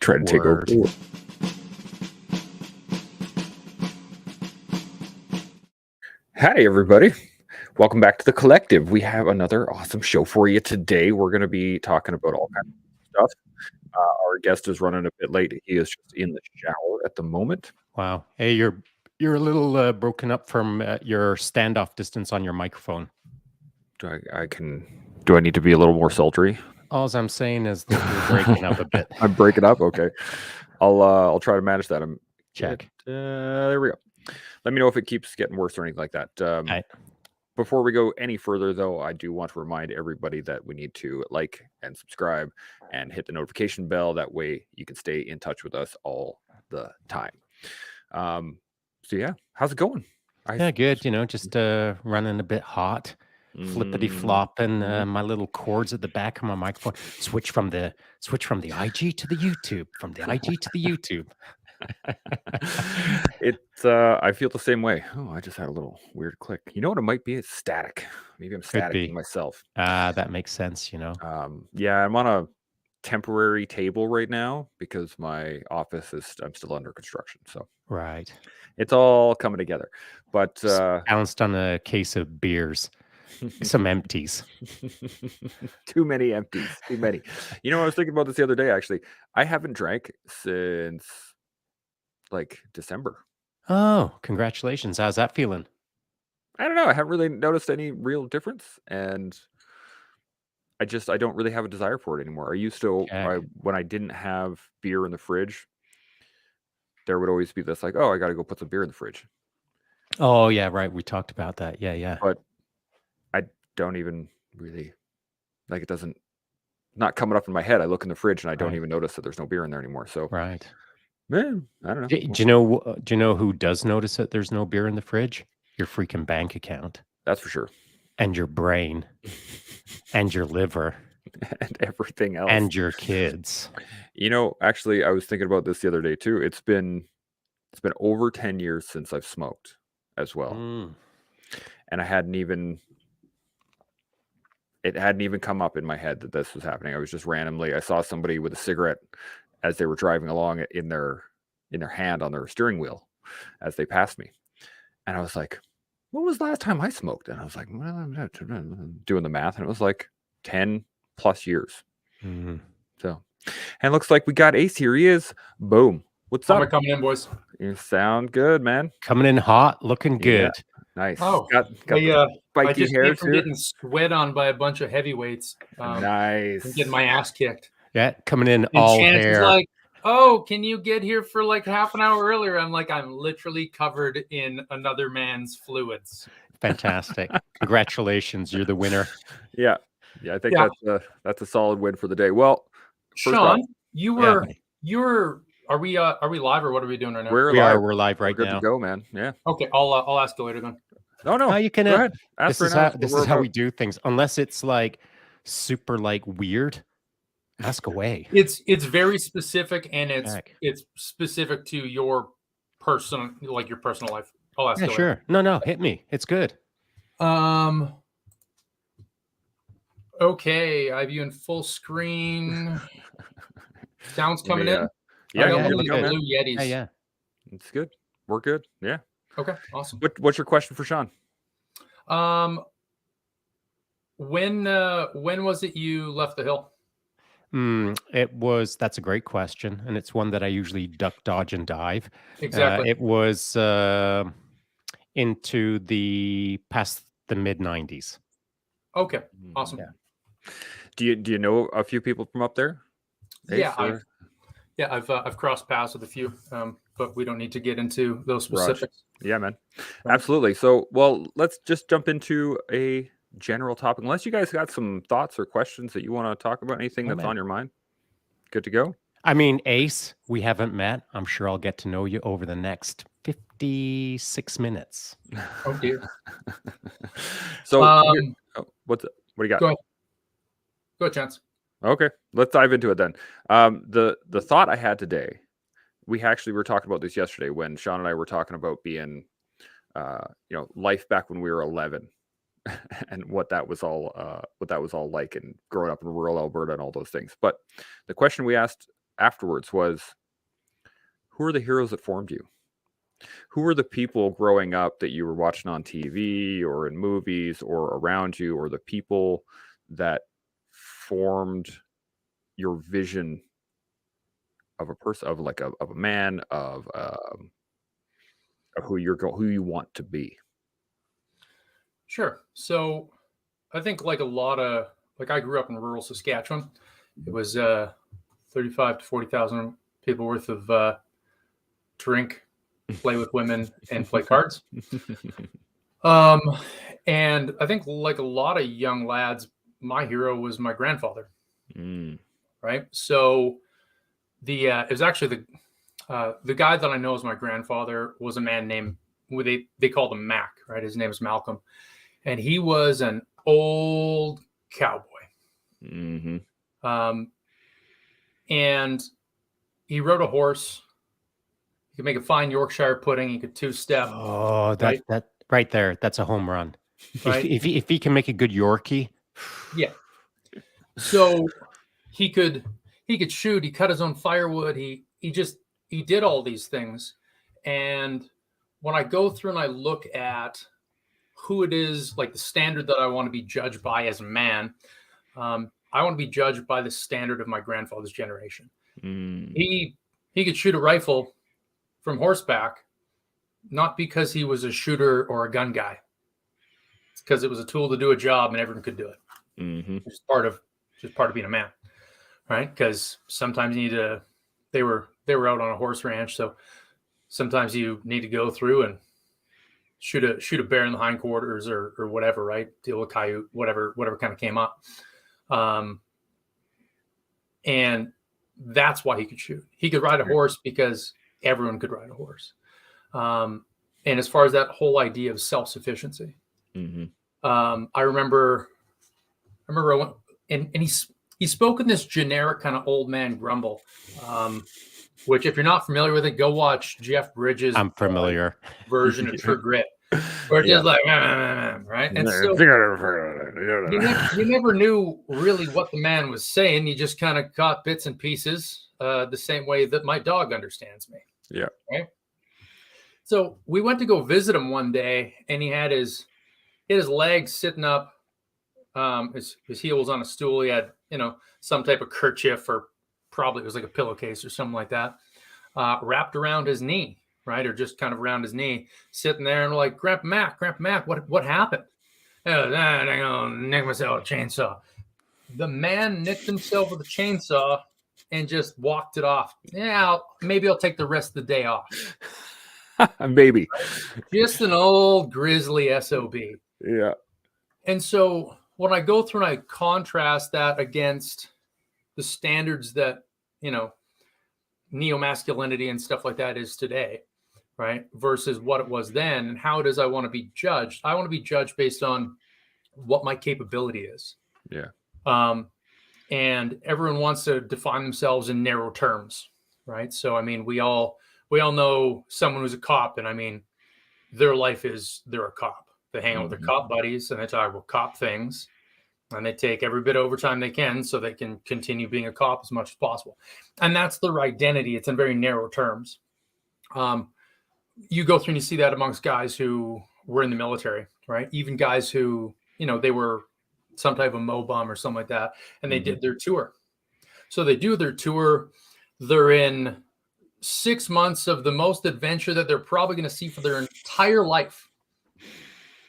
Try to take over. Hi, everybody. Welcome back to the Collective. We have another awesome show for you today. We're going to be talking about all kinds of stuff. Our guest is running a bit late. He is just in the shower at the moment. Wow. Hey, you're a little broken up from your standoff distance on your microphone. Do I need to be a little more sultry? All I'm saying is that you're breaking up a bit. I'm breaking up. Okay. I'll try to manage that. Check. There we go. Let me know if it keeps getting worse or anything like that. Right. Before we go any further, though, I do want to remind everybody that we need to like and subscribe and hit the notification bell. That way you can stay in touch with us all the time. So yeah, how's it going? Yeah, good. Just running a bit hot, flippity flopping. My little cords at the back of my microphone. Switch from the IG to the YouTube. From the IG to the YouTube. I feel the same way. Oh, I just had a little weird click. You know what it might be? It's static. Maybe I'm staticking myself. That makes sense. Yeah, I'm on a temporary table right now because my office I'm still under construction. So right, it's all coming together. But bounced on a case of beers. Some empties. Too many empties. Too many. I was thinking about this the other day, actually. I haven't drank since like December. Oh, congratulations. How's that feeling? I don't know. I haven't really noticed any real difference. And I don't really have a desire for it anymore. I used to, when I didn't have beer in the fridge, there would always be this like, oh, I got to go put some beer in the fridge. Oh, yeah, right. We talked about that. Yeah. But I don't even really, like, not coming up in my head. I look in the fridge and I don't even notice that there's no beer in there anymore. So, right. Man, I don't know. Do you know who does notice that there's no beer in the fridge? Your freaking bank account. That's for sure. And your brain. And your liver. And everything else. And your kids. Actually, I was thinking about this the other day too. It's been over 10 years since I've smoked as well. And it hadn't even come up in my head that this was happening. I was just randomly, I saw somebody with a cigarette as they were driving along in their hand on their steering wheel as they passed me. And I was like, when was the last time I smoked? And I was like, well, I'm doing the math. And it was like 10 plus years. Mm-hmm. So, and it looks like we got Ace here. He is. Boom. What's up? Coming in, boys. You sound good, man. Coming in hot, looking good. Nice. Oh, got I just came from getting sweat on by a bunch of heavyweights. Nice. And getting my ass kicked. Yeah, coming in and all Chance hair. Is like, oh, can you get here for like half an hour earlier? I'm like, I'm literally covered in another man's fluids. Fantastic. Congratulations. You're the winner. Yeah. I think that's a solid win for the day. Well, Sean, are we live or what are we doing right now? We're live right now. Good to go, man. Yeah. Okay, I'll ask you later then. No, you can. Go ahead. This is how we do things. Unless it's like super like weird. Ask away. It's very specific and it's specific to your personal life. I'll ask you later. Sure. No, hit me. It's good. Okay, I have you in full screen. Sounds coming in. Yeah, blue Yetis. Yeah. It's good. We're good. Yeah. Okay, awesome. What's your question for Sean? When was it you left the hill? That's a great question, and it's one that I usually duck, dodge, and dive. Exactly. It was into past the mid-90s. Okay, awesome. Yeah. Do you know a few people from up there? I've crossed paths with a few, but we don't need to get into those specifics. Yeah, man. Absolutely. So, well, let's just jump into a general topic. Unless you guys got some thoughts or questions that you want to talk about, anything that's on your mind. Good to go. I mean, Ace, we haven't met. I'm sure I'll get to know you over the next 56 minutes. Oh dear. So, what do you got? Go ahead, Chance. Okay, let's dive into it then. The thought I had today, we actually were talking about this yesterday when Sean and I were talking about being, life back when we were 11, and what that was all like, and growing up in rural Alberta and all those things. But the question we asked afterwards was, who are the heroes that formed you? Who are the people growing up that you were watching on TV or in movies or around you, or the people that formed your vision of a person, of like of a man, of who you want to be? Sure. So I think like a lot of, like I grew up in rural Saskatchewan. It was 35 to 40,000 people worth of drink, play with women, and play cards. And I think like a lot of young lads, my hero was my grandfather. Right. So it was actually the guy that I know as my grandfather was a man named, they called him Mac, right? His name is Malcolm. And he was an old cowboy. And he rode a horse. He could make a fine Yorkshire pudding. He could two-step. Oh, that right there, that's a home run. Right? If he can make a good Yorkie. Yeah. So he could shoot. He cut his own firewood. He did all these things. And when I go through and I look at who it is, like the standard that I want to be judged by as a man, I want to be judged by the standard of my grandfather's generation. He could shoot a rifle from horseback, not because he was a shooter or a gun guy. It's because it was a tool to do a job and everyone could do it. It's part of being a man, right? Because sometimes you need to. They were out on a horse ranch, so sometimes you need to go through and shoot a bear in the hindquarters or whatever, right? Deal with coyote, whatever kind of came up. And that's why he could shoot. He could ride a horse because everyone could ride a horse. And as far as that whole idea of self-sufficiency, I remember I went, and he spoke in this generic kind of old man grumble, which if you're not familiar with it, go watch Jeff Bridges' I'm familiar version of True Grit, where it's just like, right? And so you never knew really what the man was saying. You just kind of caught bits and pieces, the same way that my dog understands me. Yeah. Right. So we went to go visit him one day, and he had his legs sitting up, his heels on a stool. He had, some type of kerchief, or probably it was like a pillowcase or something like that, wrapped around his knee, right? Or just kind of around his knee, sitting there, and we're like, Grandpa Mac, what happened? I'm gonna nick myself with a chainsaw. The man nicked himself with a chainsaw and just walked it off. Yeah, maybe I'll take the rest of the day off. Maybe. Just an old grizzly SOB. Yeah. And so when I go through and I contrast that against the standards that, neo-masculinity and stuff like that is today, right? Versus what it was then, and how it is I want to be judged. I want to be judged based on what my capability is. Yeah. And everyone wants to define themselves in narrow terms, right? So, we all know someone who's a cop, and their life is they're a cop. They hang out with their cop buddies and they talk about cop things, and they take every bit of overtime they can so they can continue being a cop as much as possible. And that's their identity. It's in very narrow terms. You go through and you see that amongst guys who were in the military, right? Even guys who, they were some type of MOBOM or something like that, and they did their tour. So they do their tour. They're in 6 months of the most adventure that they're probably going to see for their entire life,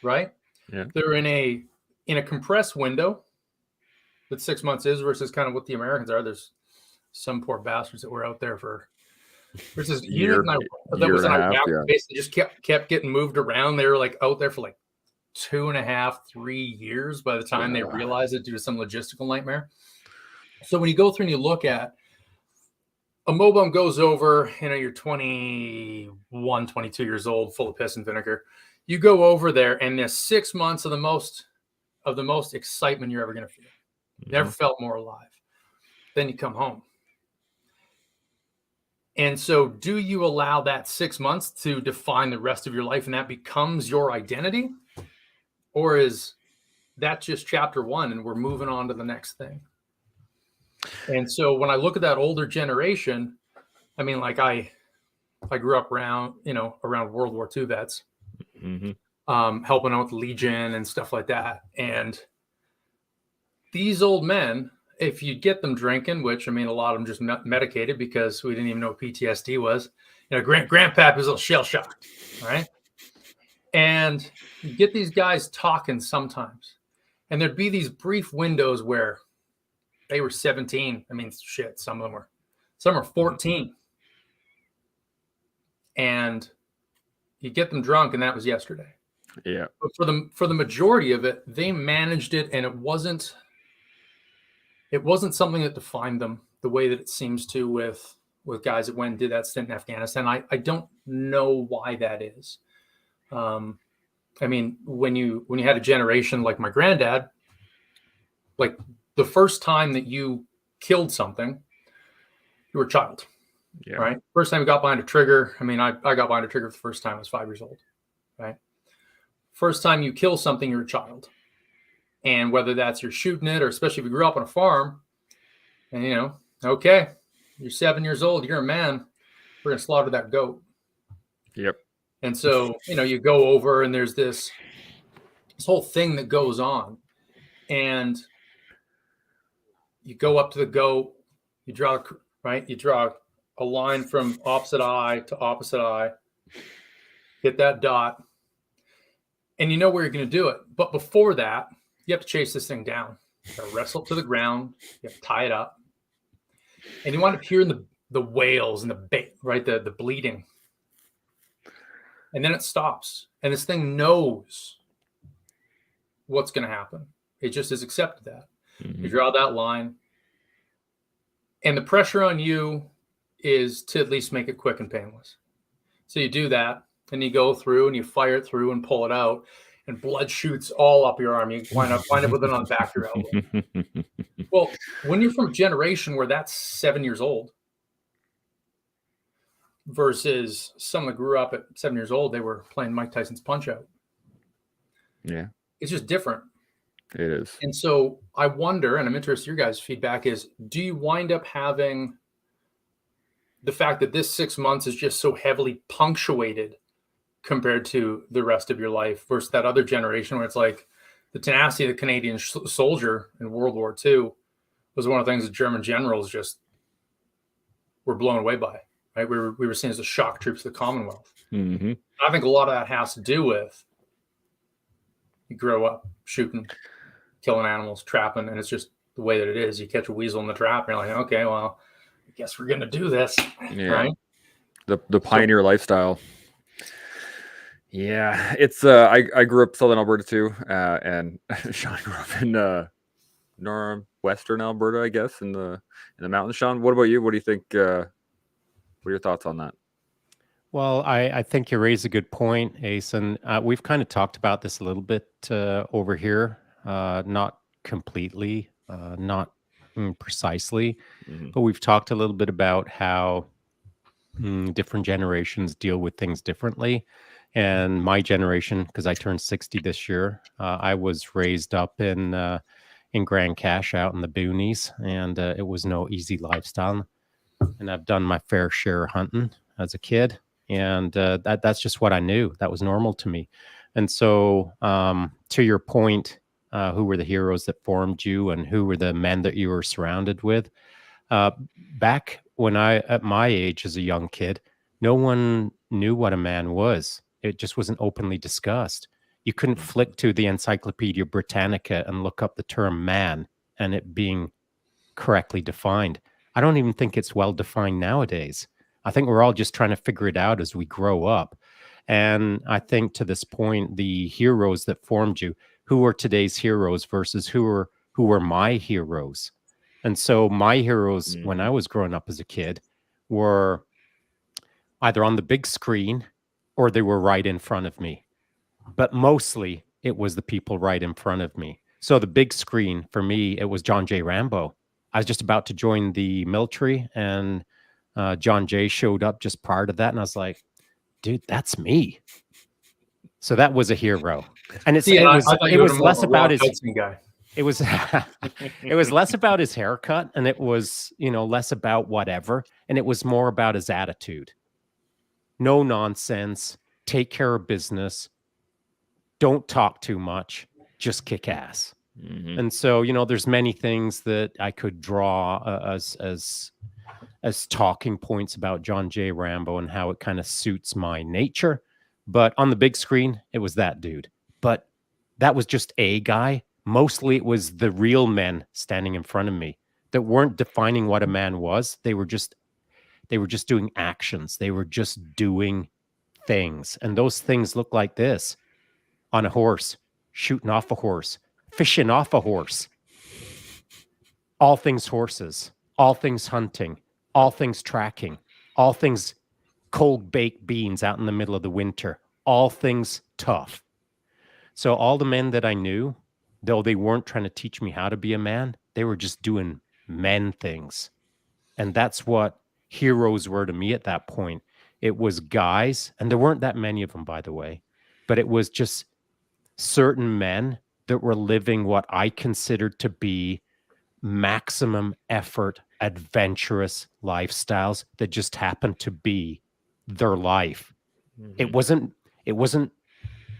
right? Yeah. They're in a compressed window that 6 months is versus kind of what the Americans are. There's some poor bastards that were out there for versus year and a half, yeah. Basically just kept getting moved around. They were like out there for like 2.5, 3 years by the time they realized it due to some logistical nightmare. So when you go through and you look at a MOBOM goes over, you're 21, 22 years old, full of piss and vinegar. You go over there, and there's 6 months of the most excitement you're ever going to feel. Never felt more alive. Then you come home. And so do you allow that 6 months to define the rest of your life, and that becomes your identity? Or is that just chapter one and we're moving on to the next thing? And so when I look at that older generation, I mean, like I grew up around World War II vets, helping out with Legion and stuff like that. And these old men, if you get them drinking, which I mean, a lot of them just medicated because we didn't even know what PTSD was. Grandpap is a little shell shocked, right? And you get these guys talking sometimes, and there'd be these brief windows where they were 17. I mean, shit, some are 14. And you get them drunk, and that was yesterday. Yeah. But for the majority of it, they managed it, and it wasn't something that defined them the way that it seems to with guys that went and did that stint in Afghanistan. I don't know why that is. I mean, when you had a generation like my granddad, like the first time that you killed something, you were a child, right? First time you got behind a trigger. I mean, I got behind a trigger for the first time I was 5 years old, right? First time you kill something, you're a child. And whether that's you're shooting it, or especially if you grew up on a farm, and okay, you're 7 years old, you're a man, we're going to slaughter that goat. Yep. And so, you go over and there's this whole thing that goes on, and you go up to the goat, you draw a line from opposite eye to opposite eye, hit that dot, and you know where you're going to do it. But before that, you have to chase this thing down. You got to wrestle it to the ground. You have to tie it up, and you wind up hearing the wails and the bleeding. And then it stops, and this thing knows what's going to happen. It just has accepted that. You draw that line, and the pressure on you is to at least make it quick and painless. So you do that, and you go through and you fire it through and pull it out, and blood shoots all up your arm. You wind up with it on the back of your elbow. Well, when you're from a generation where that's 7 years old, versus someone that grew up at 7 years old, they were playing Mike Tyson's Punch-Out. Yeah. It's just different. It is. And so I wonder, and I'm interested in your guys' feedback, is do you wind up having the fact that this 6 months is just so heavily punctuated compared to the rest of your life versus that other generation where it's like the tenacity of the Canadian soldier in World War II was one of the things that German generals just were blown away by. Right, we were seen as the shock troops of the Commonwealth. I think a lot of that has to do with you grow up shooting, killing animals, trapping, and it's just the way that it is. You catch a weasel in the trap, and you're like, okay, well, I guess we're gonna do this, right? The pioneer lifestyle. Yeah, it's I grew up southern Alberta too, and Shaun grew up in northwestern Alberta, I guess, in the mountains. Shaun, what about you? What do you think? What are your thoughts on that? Well, I think you raise a good point, Ace, and we've kind of talked about this a little bit over here, not completely, not precisely, but we've talked a little bit about how different generations deal with things differently. And my generation, because I turned 60 this year, I was raised up in Grand Cache out in the boonies, and it was no easy lifestyle. And I've done my fair share of hunting as a kid, and that's just what I knew. That was normal to me. And so, to your point, who were the heroes that formed you, and who were the men that you were surrounded with? Back when at my age as a young kid, no one knew what a man was. It just wasn't openly discussed. You couldn't flick to the Encyclopedia Britannica and look up the term man and it being correctly defined. I don't even think it's well defined nowadays. I think we're all just trying to figure it out as we grow up. And I think to this point, the heroes that formed you, who are today's heroes versus who were my heroes. And so my heroes when I was growing up as a kid were either on the big screen or they were right in front of me. But mostly it was the people right in front of me. So the big screen for me, it was John J. Rambo. I was just about to join the military, and John Jay showed up just prior to that, and I was like, dude, that's me. So that was a hero. And it was less about his guy. it was it was less about his haircut, and it was, less about whatever, and it was more about his attitude. No nonsense, take care of business, don't talk too much, just kick ass. Mhm. And so, there's many things that I could draw as talking points about John J. Rambo and how it kind of suits my nature. But on the big screen, it was that dude. But that was just a guy. Mostly it was the real men standing in front of me that weren't defining what a man was. They were just doing actions. They were just doing things. And those things look like this: on a horse, shooting off a horse, fishing off a horse. All things horses, all things hunting, all things tracking, all things cold baked beans out in the middle of the winter, all things tough. So all the men that I knew, though they weren't trying to teach me how to be a man, they were just doing men things. And that's what heroes were to me at that point. It was guys, and there weren't that many of them, by the way, but it was just certain men that were living what I considered to be maximum effort, adventurous lifestyles that just happened to be their life. It wasn't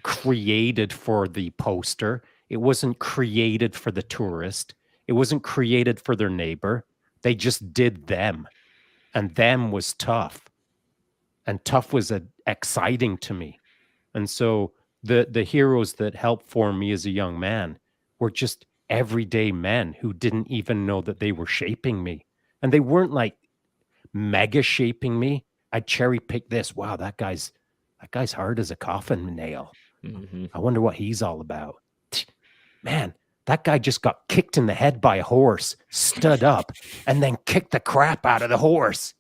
created for the poster. It wasn't created for the tourist. It wasn't created for their neighbor. They just did them. And them was tough. And tough was exciting to me. And so the heroes that helped form me as a young man were just everyday men who didn't even know that they were shaping me. And they weren't like mega shaping me. I cherry pick this. Wow, that guy's hard as a coffin nail. Mhm. I wonder what he's all about. Man, that guy just got kicked in the head by a horse, stood up, and then kicked the crap out of the horse.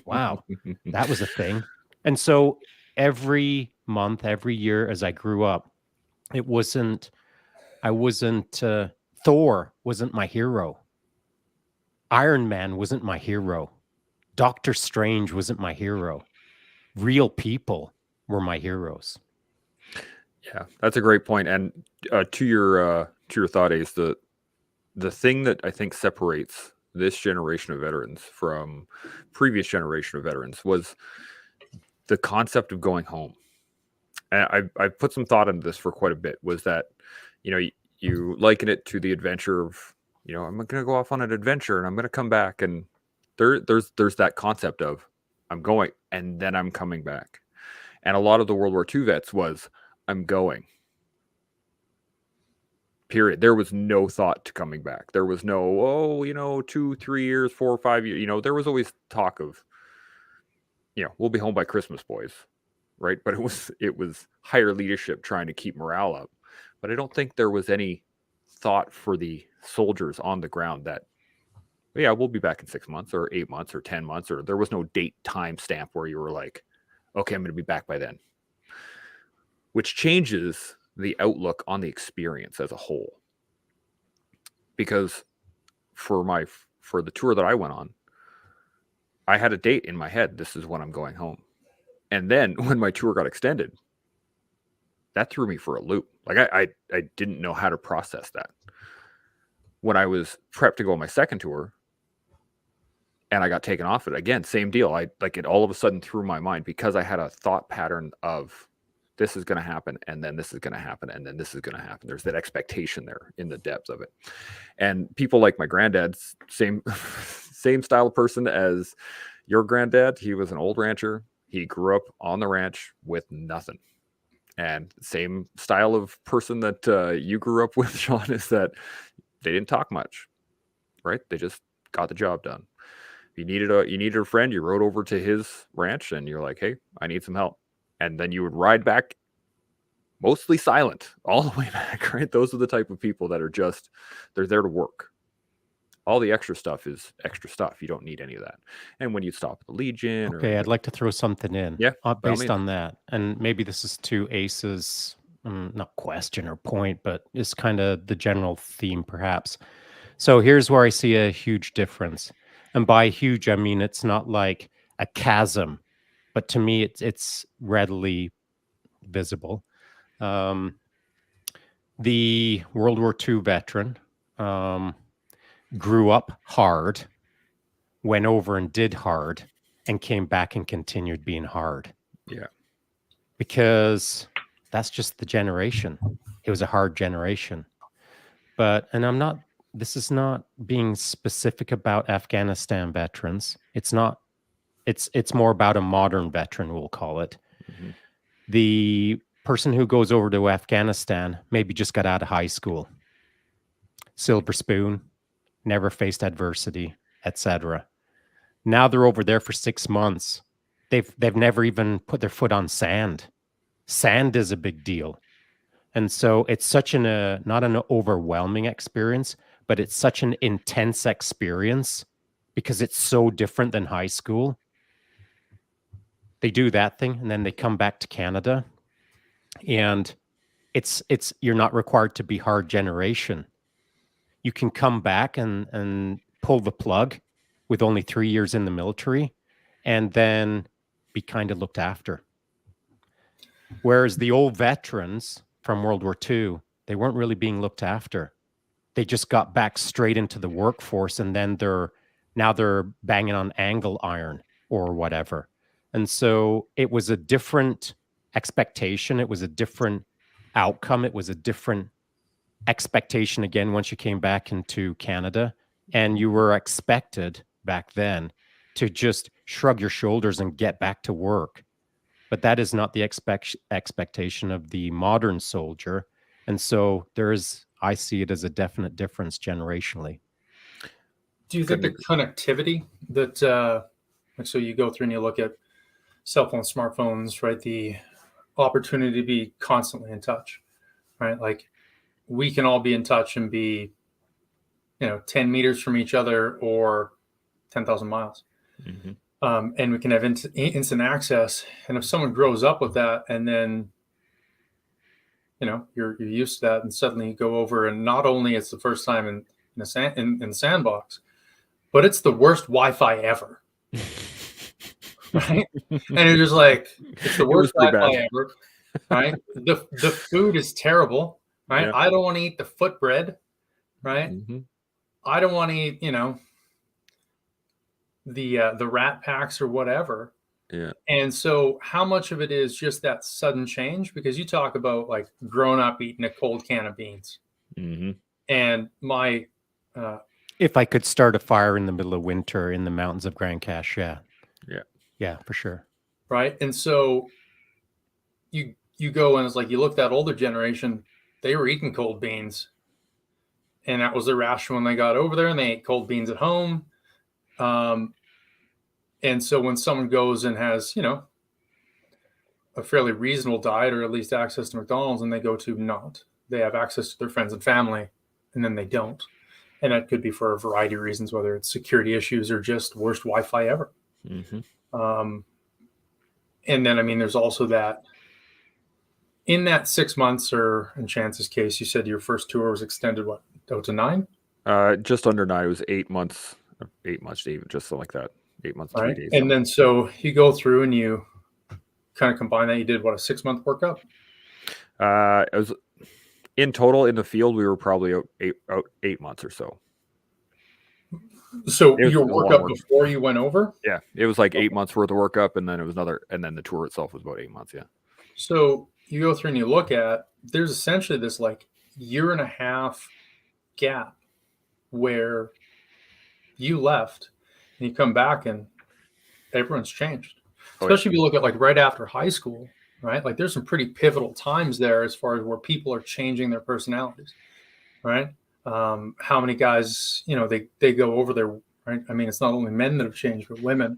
Wow, that was a thing. And so every month, every year as I grew up, Thor wasn't my hero. Iron Man wasn't my hero. Doctor Strange wasn't my hero. Real people were my heroes. Yeah, that's a great point. And to your thought, Ace, the thing that I think separates this generation of veterans from previous generation of veterans was the concept of going home. And I put some thought into this for quite a bit. Was that, you liken it to the adventure of, I'm going to go off on an adventure and I'm going to come back, and there's that concept of I'm going and then I'm coming back. And a lot of the World War II vets was I'm going. Period. There was no thought to coming back. There was no, 2, 3 years, 4 or 5 years. There was always talk of, we'll be home by Christmas, boys, right? But it was higher leadership trying to keep morale up. But I don't think there was any thought for the soldiers on the ground that, yeah, we'll be back in 6 months or 8 months or 10 months, or there was no date time stamp where you were like, okay, I'm going to be back by then, which changes the outlook on the experience as a whole. Because for the tour that I went on, I had a date in my head. This is when I'm going home. And then when my tour got extended, that threw me for a loop. Like I didn't know how to process that. When I was prepped to go on my second tour and I got taken off it, again, same deal. It all of a sudden threw my mind because I had a thought pattern of this is going to happen, and then this is going to happen, and then this is going to happen. There's that expectation there in the depths of it. And people like my granddad's same style of person as your granddad. He was an old rancher. He grew up on the ranch with nothing. And same style of person that you grew up with, Shaun, is that they didn't talk much, right? They just got the job done. You needed a friend, you rode over to his ranch and you're like, hey, I need some help. And then you would ride back mostly silent all the way back, right? Those are the type of people that are they're there to work. All the extra stuff is extra stuff. You don't need any of that. And when you stop at the Legion... Okay, I'd like to throw something in. Yeah, based on that. And maybe this is to Ace's, not question or point, but it's kind of the general theme, perhaps. So here's where I see a huge difference. And by huge, I mean it's not like a chasm, but to me, it's readily visible. The World War II veteran grew up hard, went over and did hard, and came back and continued being hard. Yeah. Because that's just the generation. It was a hard generation. And this is not being specific about Afghanistan veterans. It's not, it's more about a modern veteran, we'll call it. Mm-hmm. The person who goes over to Afghanistan maybe just got out of high school. Silver spoon, never faced adversity, etc. Now they're over there for 6 months. They've never even put their foot on sand. Sand is a big deal. And so it's such not an overwhelming experience, but it's such an intense experience because it's so different than high school. They do that thing and then they come back to Canada, and it's you're not required to be hard generation. You can come back and pull the plug with only 3 years in the military and then be kind of looked after. Whereas the old veterans from World War II, they weren't really being looked after. They just got back straight into the workforce, and then they're banging on angle iron or whatever. And so it was a different expectation. It was a different outcome. It was a different expectation again once you came back into Canada, and you were expected back then to just shrug your shoulders and get back to work. But that is not the expectation of the modern soldier. And so I see it as a definite difference generationally. Do you think the connectivity that, so you go through and you look at cell phones, smartphones, right? The opportunity to be constantly in touch, right? Like we can all be in touch and be, 10 meters from each other or 10,000 miles. Mm-hmm. And we can have instant access. And if someone grows up with that, and then, you're used to that, and suddenly you go over, and not only it's the first time in the sandbox, but it's the worst Wi-Fi ever. Right? And you're just like, it's the worst Wi-Fi ever. Right? The food is terrible. Right? Yeah. I don't want to eat the foot bread. Right? Mm-hmm. I don't want to eat, the rat packs or whatever. Yeah. And so how much of it is just that sudden change? Because you talk about like growing up eating a cold can of beans. Mm-hmm. And my if I could start a fire in the middle of winter in the mountains of Grand Cache, yeah, for sure. Right. And so you go, and it's like you look at that older generation, they were eating cold beans. And that was their ration when they got over there, and they ate cold beans at home. And so when someone goes and has, a fairly reasonable diet, or at least access to McDonald's, and they go to they have access to their friends and family, and then they don't. And that could be for a variety of reasons, whether it's security issues or just worst Wi-Fi ever. Mm-hmm. And then, there's also that in that 6 months, or in Chance's case, you said your first tour was extended, out to 9? Just under 9. It was 8 months. 8 months, just something like that. 8 months, 3 days. And then so you go through and you kind of combine that. You did a 6-month workup? It was in total in the field. We were probably out 8 months or so. So your workup before you went over? Yeah, it was like 8 months worth of workup, and then it was and then the tour itself was about 8 months. Yeah. So you go through and you look at, there's essentially this like 1.5 year gap where you left and you come back and everyone's changed. Especially if you look at like right after high school, right? Like there's some pretty pivotal times there as far as where people are changing their personalities, right? How many guys, they go over there, right? It's not only men that have changed, but women,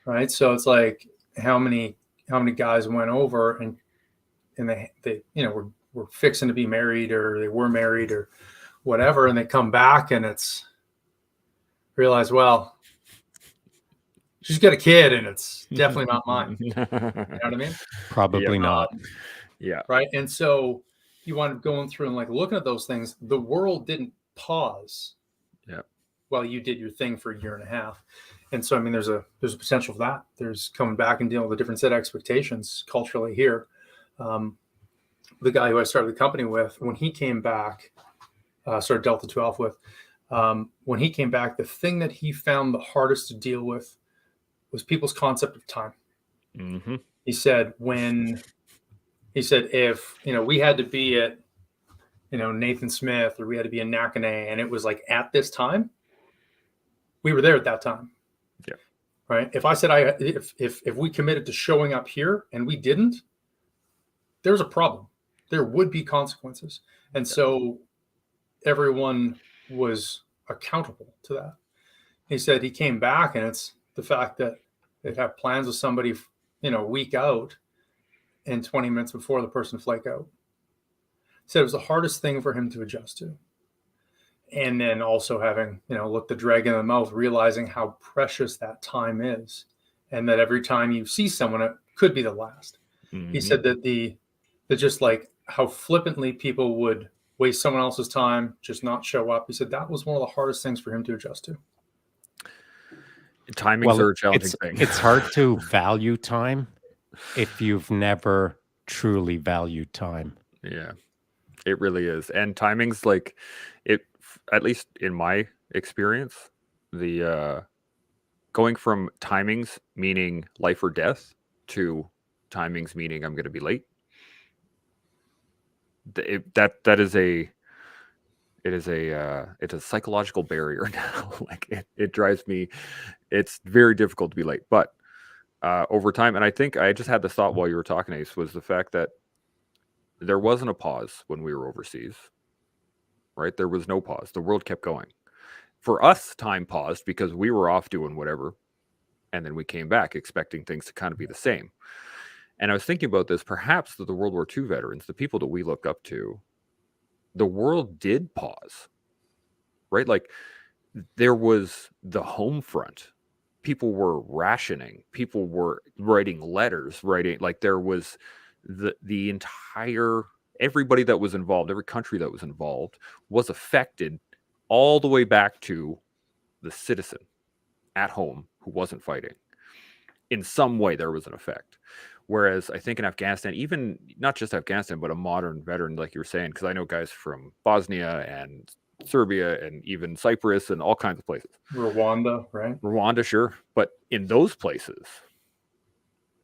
right? So it's like how many guys went over and they were fixing to be married, or they were married or whatever, and they come back and it's realize, well, she's got a kid and it's definitely not mine. You know what I mean? Probably not. Yeah. Right. And so you wind up going through and like looking at those things. The world didn't pause. Yeah. While you did your thing for 1.5 years. And so, there's a potential for that. There's coming back and dealing with a different set of expectations culturally here. The guy who I started the company with, when he came back started Delta 2 Alpha with, when he came back, the thing that he found the hardest to deal with was people's concept of time. Mm-hmm. He said if we had to be at Nathan Smith, or we had to be in Nakane, and it was like at this time, we were there at that time. Yeah. Right. If I said if we committed to showing up here and we didn't, there's a problem. There would be consequences. And so everyone was accountable to that. He said he came back, and it's the fact that they'd have plans with somebody, a week out, and 20 minutes before the person flake out. He said it was the hardest thing for him to adjust to. And then also having, look the dragon in the mouth, realizing how precious that time is, and that every time you see someone, it could be the last. Mm-hmm. He said that that just like how flippantly people would waste someone else's time, just not show up. He said that was one of the hardest things for him to adjust to. Timings are a challenging thing. It's hard to value time if you've never truly valued time. Yeah, it really is. And timings, like it, at least in my experience, the going from timings meaning life or death to timings meaning I'm going to be late. It's a psychological barrier now. Like it drives me. It's very difficult to be late, but over time, and I think I just had the thought while you were talking, Ace, was the fact that there wasn't a pause when we were overseas, right? There was no pause. The world kept going. For us, time paused because we were off doing whatever, and then we came back expecting things to kind of be the same. And I was thinking about this, perhaps the World War II veterans, the people that we look up to, the world did pause, right? Like there was the home front. People were rationing. People were writing letters, like there was the entire, everybody that was involved, every country that was involved was affected all the way back to the citizen at home who wasn't fighting. In some way, there was an effect. Whereas I think in Afghanistan, even not just Afghanistan, but a modern veteran, like you were saying, because I know guys from Bosnia and Serbia and even Cyprus and all kinds of places. Rwanda, right? Rwanda, sure. But in those places,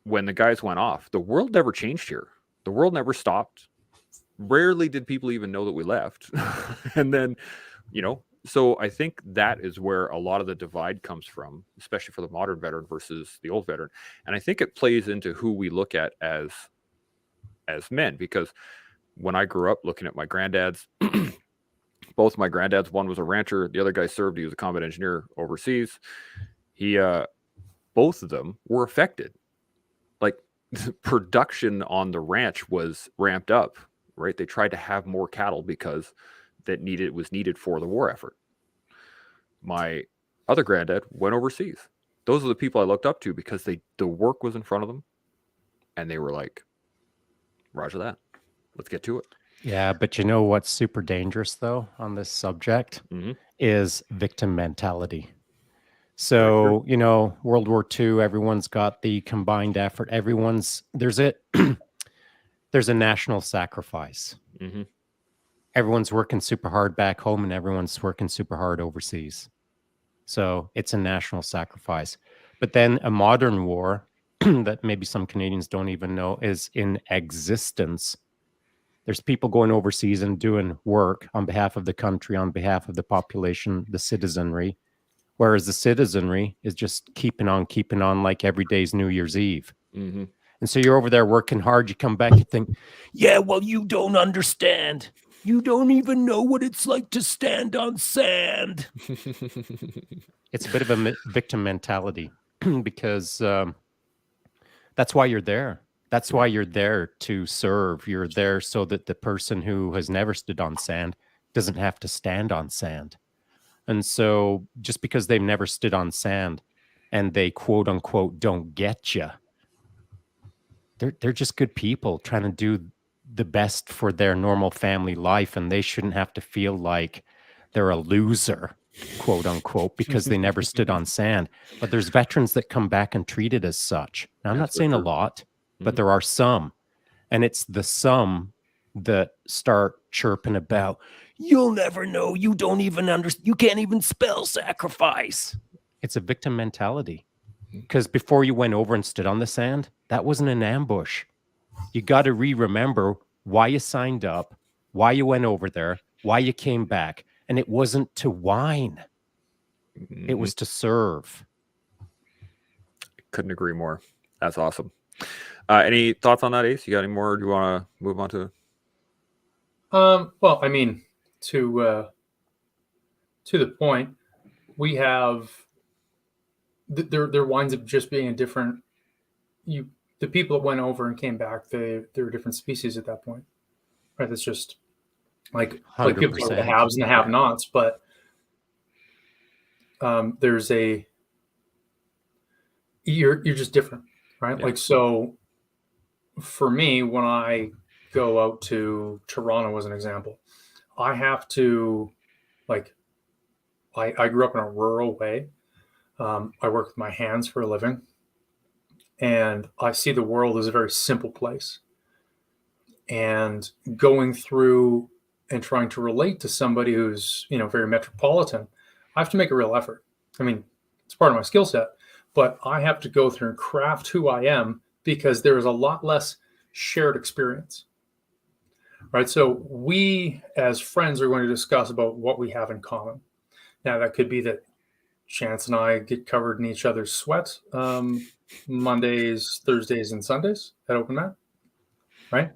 when the guys went off, the world never changed here. The world never stopped. Rarely did people even know that we left. And then, so I think that is where a lot of the divide comes from, especially for the modern veteran versus the old veteran. And I think it plays into who we look at as men, because when I grew up looking at my granddads, both my granddads, one was a rancher, the other guy served, he was a combat engineer overseas. Both of them were affected. Like production on the ranch was ramped up, right? They tried to have more cattle because was needed for the war effort. My other granddad went overseas. Those are the people I looked up to because the work was in front of them, and they were like, "Roger that, let's get to it." Yeah, but you know what's super dangerous though on this subject is victim mentality. So World War II, everyone's got the combined effort. There's a national sacrifice. Mm-hmm. Everyone's working super hard back home and everyone's working super hard overseas. So it's a national sacrifice. But then a modern war that maybe some Canadians don't even know is in existence. There's people going overseas and doing work on behalf of the country, on behalf of the population, the citizenry, whereas the citizenry is just keeping on like every day's New Year's Eve. Mm-hmm. And so you're over there working hard. You come back, you think, yeah, well, you don't understand. You don't even know what it's like to stand on sand. It's a bit of a victim mentality because that's why you're there. That's why you're there to serve. You're there so that the person who has never stood on sand doesn't have to stand on sand. And so just because they've never stood on sand and they quote unquote don't get you, they're just good people trying to do the best for their normal family life, and they shouldn't have to feel like they're a loser, quote unquote, because they never stood on sand. But there's veterans that come back and treat it as such. Now, I'm not saying a lot, but there are some. And it's the some that start chirping about, You'll never know. You don't even understand. You can't even spell sacrifice. It's a victim mentality. Because before you went over and stood on the sand, that wasn't an ambush. You got to remember why you signed up, why you went over there, why you came back. And it wasn't to whine. It was to serve. Couldn't agree more. That's awesome. Any thoughts on that, Ace? You got any more? Do you want to move on to? Well, I mean, to the point, we have there winds up just being a different. The people that went over and came back, they were different species at that point, right? That's just like people are the haves and the have-nots, but there's you're just different, right? Yeah. Like, so for me, when I go out to Toronto as an example, I have to, like, I grew up in a rural way. I work with my hands for a living, and I see the world as a very simple place. And going through and trying to relate to somebody who's, very metropolitan, I have to make a real effort. I mean, it's part of my skill set, but I have to go through and craft who I am because there is a lot less shared experience, right? So we as friends are going to discuss about what we have in common. Now, that could be that Chance and I get covered in each other's sweat Mondays, Thursdays, and Sundays at Open Mat, right?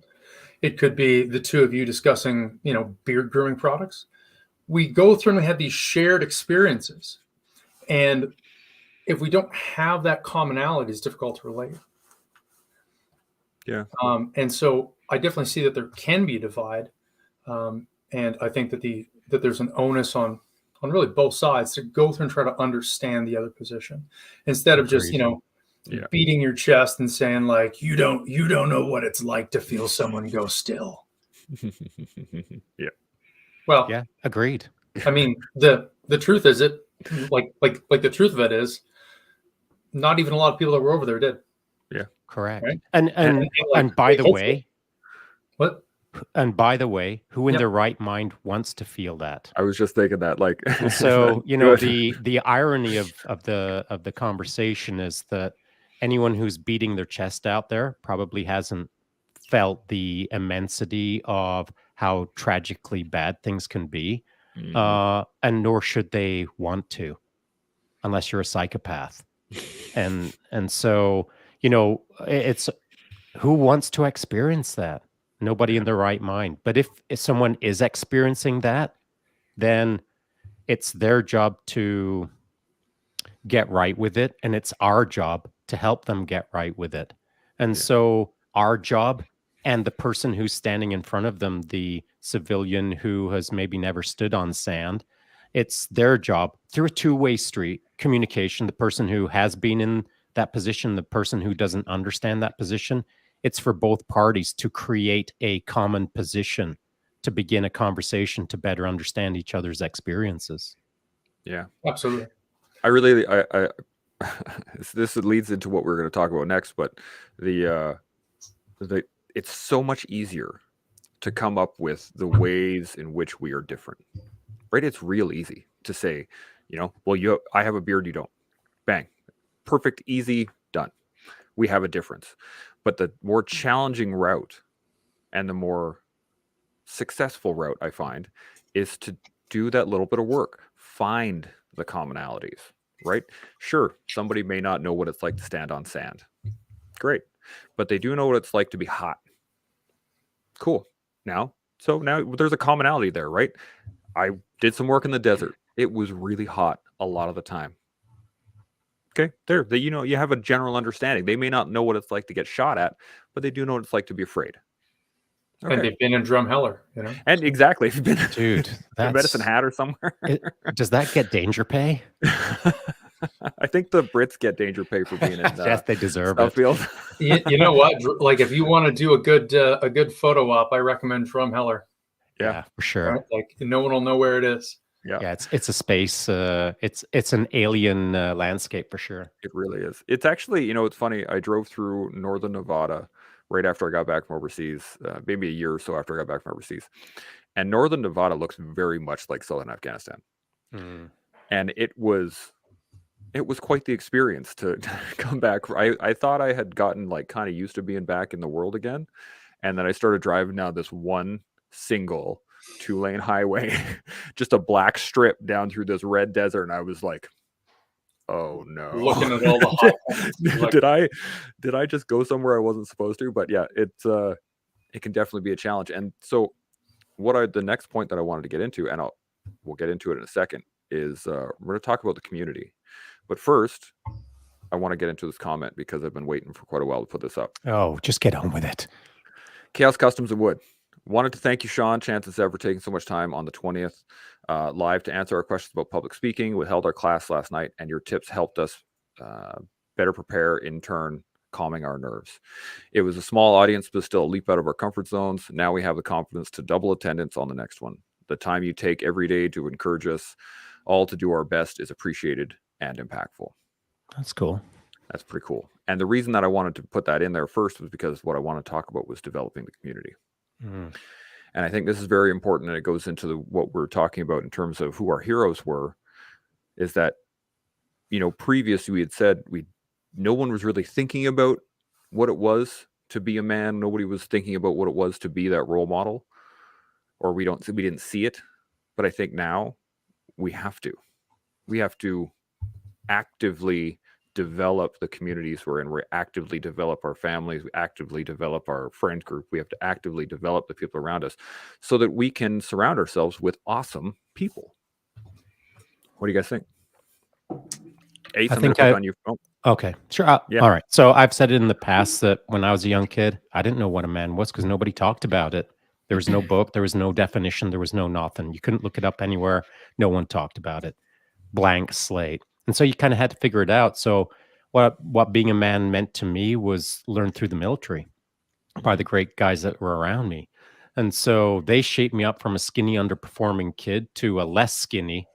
It could be the two of you discussing, beard grooming products. We go through and we have these shared experiences. And if we don't have that commonality, it's difficult to relate. Yeah. And so I definitely see that there can be a divide. And I think that that there's an onus on really both sides to go through and try to understand the other position instead of just, beating your chest and saying like, you don't know what it's like to feel someone go still. Yeah. Well, yeah, agreed. I mean, the truth is like the truth of it is not even a lot of people that were over there did. Yeah. Correct. Right? And by the way, what? And by the way, who in their right mind wants to feel that? I was just thinking that, like, so the irony of the conversation is that anyone who's beating their chest out there probably hasn't felt the immensity of how tragically bad things can be, and nor should they want to, unless you're a psychopath. and so it's who wants to experience that? Nobody in their right mind. But if someone is experiencing that, then it's their job to get right with it. And it's our job to help them get right with it. And so our job and the person who's standing in front of them, the civilian who has maybe never stood on sand, it's their job through a two-way street communication, the person who has been in that position, the person who doesn't understand that position. It's for both parties to create a common position, to begin a conversation, to better understand each other's experiences. Yeah, absolutely. I this leads into what we're going to talk about next, but it's so much easier to come up with the ways in which we are different, right? It's real easy to say, well, I have a beard, you don't. Bang, perfect, easy, done. We have a difference. But the more challenging route and the more successful route, I find, is to do that little bit of work. Find the commonalities, right? Sure, somebody may not know what it's like to stand on sand. Great. But they do know what it's like to be hot. Cool. Now there's a commonality there, right? I did some work in the desert. It was really hot a lot of the time. Okay, you have a general understanding. They may not know what it's like to get shot at, but they do know what it's like to be afraid. Okay. And they've been in Drumheller, And exactly, if you've been, dude, in Medicine Hat or somewhere. Does that get danger pay? I think the Brits get danger pay for being in. Yes, they deserve Southfield. it. You know what? Like, if you want to do a good photo op, I recommend Drumheller. Yeah, for sure. Right? Like, no one will know where it is. Yeah, it's a space. It's an alien landscape for sure. It really is. It's actually, it's funny. I drove through northern Nevada right after I got back from overseas, maybe a year or so after I got back from overseas, And northern Nevada looks very much like southern Afghanistan. And it was quite the experience to come back. I thought I had gotten like kind of used to being back in the world again. And then I started driving down this one single 2-lane highway, just a black strip down through this red desert. And I was like, oh no. Looking at all the high points. Like, did I just go somewhere I wasn't supposed to? But yeah, it can definitely be a challenge. And so the next point that I wanted to get into, and we'll get into it in a second, is we're going to talk about the community. But first, I want to get into this comment because I've been waiting for quite a while to put this up. Oh, just get on with it. Chaos Customs and Wood. Wanted to thank you, Shaun, Chance, and Feb for taking so much time on the 20th live to answer our questions about public speaking. We held our class last night, and your tips helped us better prepare, in turn, calming our nerves. It was a small audience, but still a leap out of our comfort zones. Now we have the confidence to double attendance on the next one. The time you take every day to encourage us all to do our best is appreciated and impactful. That's cool. That's pretty cool. And the reason that I wanted to put that in there first was because what I want to talk about was developing the community. And I think this is very important, and it goes into what we're talking about in terms of who our heroes were, is that, previously we had said no one was really thinking about what it was to be a man. Nobody was thinking about what it was to be that role model, or we didn't see it. But I think now we have to actively develop the communities we're in. We actively develop our families. We actively develop our friend group. We have to actively develop the people around us so that we can surround ourselves with awesome people. What do you guys think? Ace, I'm going to put on you. Oh. Okay, sure. Yeah. All right. So I've said it in the past that when I was a young kid, I didn't know what a man was because nobody talked about it. There was no book. There was no definition. There was no nothing. You couldn't look it up anywhere. No one talked about it. Blank slate. And so you kind of had to figure it out. So what being a man meant to me was learned through the military by the great guys that were around me. And so they shaped me up from a skinny, underperforming kid to a less skinny,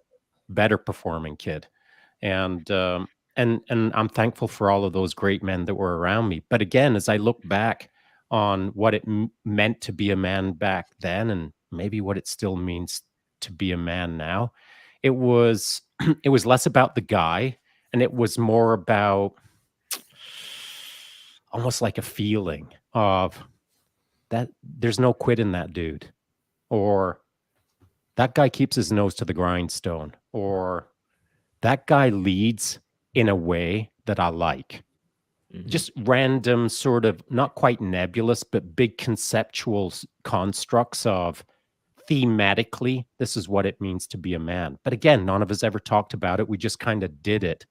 better performing kid. And I'm thankful for all of those great men that were around me. But again, as I look back on what it meant to be a man back then, and maybe what it still means to be a man now, it was less about the guy, and it was more about almost like a feeling of that there's no quit in that dude, or that guy keeps his nose to the grindstone, or that guy leads in a way that I like. Just random sort of, not quite nebulous, but big conceptual constructs of thematically, this is what it means to be a man. But again, none of us ever talked about it. We just kind of did it.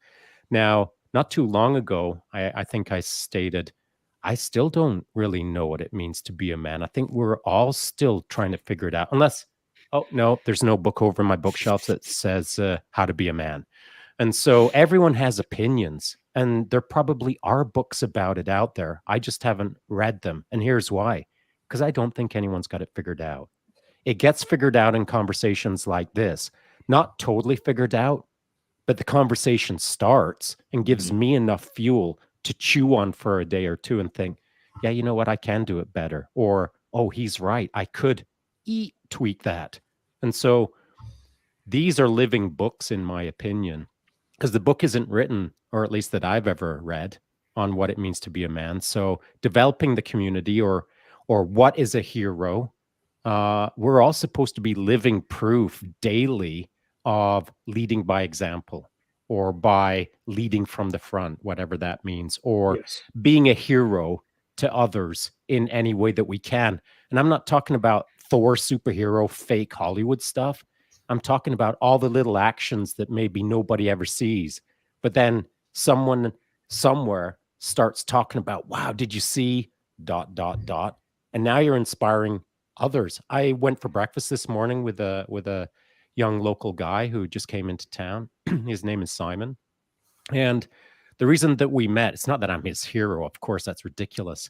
Now, not too long ago, I think I stated, I still don't really know what it means to be a man. I think we're all still trying to figure it out. Unless, oh, no, there's no book over my bookshelf that says how to be a man. And so everyone has opinions, and there probably are books about it out there. I just haven't read them. And here's why. Because I don't think anyone's got it figured out. It gets figured out in conversations like this. Not totally figured out, but the conversation starts and gives me enough fuel to chew on for a day or two and think, yeah, you know what? I can do it better. Or, oh, he's right. I could tweak that. And so these are living books, in my opinion. Because the book isn't written, or at least that I've ever read, on what it means to be a man. So developing the community, or what is a hero, we're all supposed to be living proof daily of leading by example, or by leading from the front, whatever that means, or being a hero to others in any way that we can. And I'm not talking about Thor superhero fake Hollywood stuff. I'm talking about all the little actions that maybe nobody ever sees. But then someone somewhere starts talking about, wow, did you see ... And now you're inspiring others. I went for breakfast this morning with a young local guy who just came into town. His name is Simon. And the reason that we met, it's not that I'm his hero. Of course, that's ridiculous.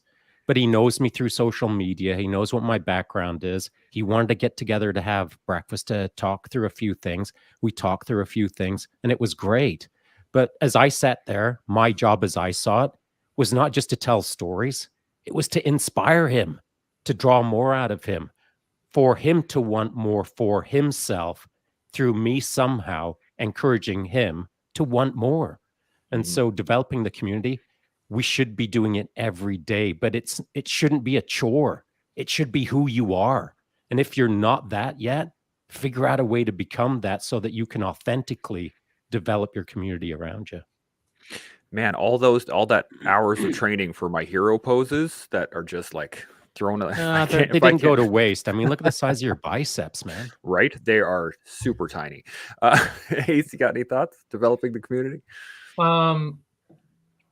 But he knows me through social media. He knows what my background is. He wanted to get together to have breakfast, to talk through a few things. We talked through a few things, and it was great. But as I sat there, my job as I saw it was not just to tell stories. It was to inspire him, to draw more out of him. for him to want more for himself through me somehow encouraging him to want more. And so developing the community, we should be doing it every day, but it shouldn't be a chore. It should be who you are. And if you're not that yet, figure out a way to become that so that you can authentically develop your community around you. Man, all that hours of training for my hero poses that are just like thrown. They didn't go to waste. I mean, look at the size of your biceps, man. Right? They are super tiny. Ace, you got any thoughts? Developing the community?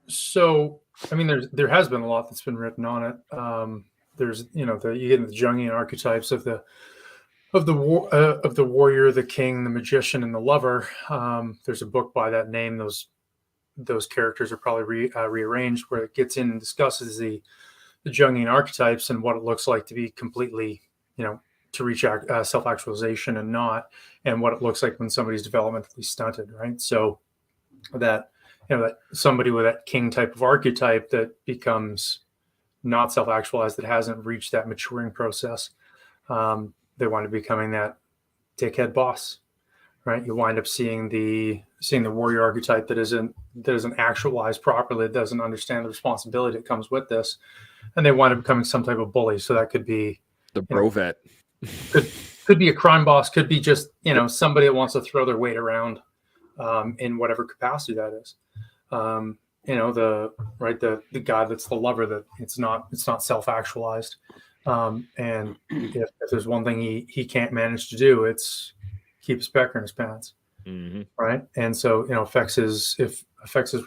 So, I mean, there has been a lot that's been written on it. There's, you get into the Jungian archetypes of the warrior, the king, the magician, and the lover. There's a book by that name. Those characters are probably rearranged, where it gets in and discusses the Jungian archetypes and what it looks like to be completely, to reach self-actualization and not, and what it looks like when somebody's developmentally stunted, right? So that, that somebody with that king type of archetype that becomes not self-actualized, that hasn't reached that maturing process, they wind up becoming that dickhead boss, right? You wind up seeing the warrior archetype that isn't actualized properly, that doesn't understand the responsibility that comes with this, and they wind up becoming some type of bully. So that could be the brovet, could be a crime boss, could be just somebody that wants to throw their weight around in whatever capacity that is. The guy that's the lover, that it's not self-actualized. And if there's one thing he can't manage to do, it's keep a specker in his pants, right? And so affects his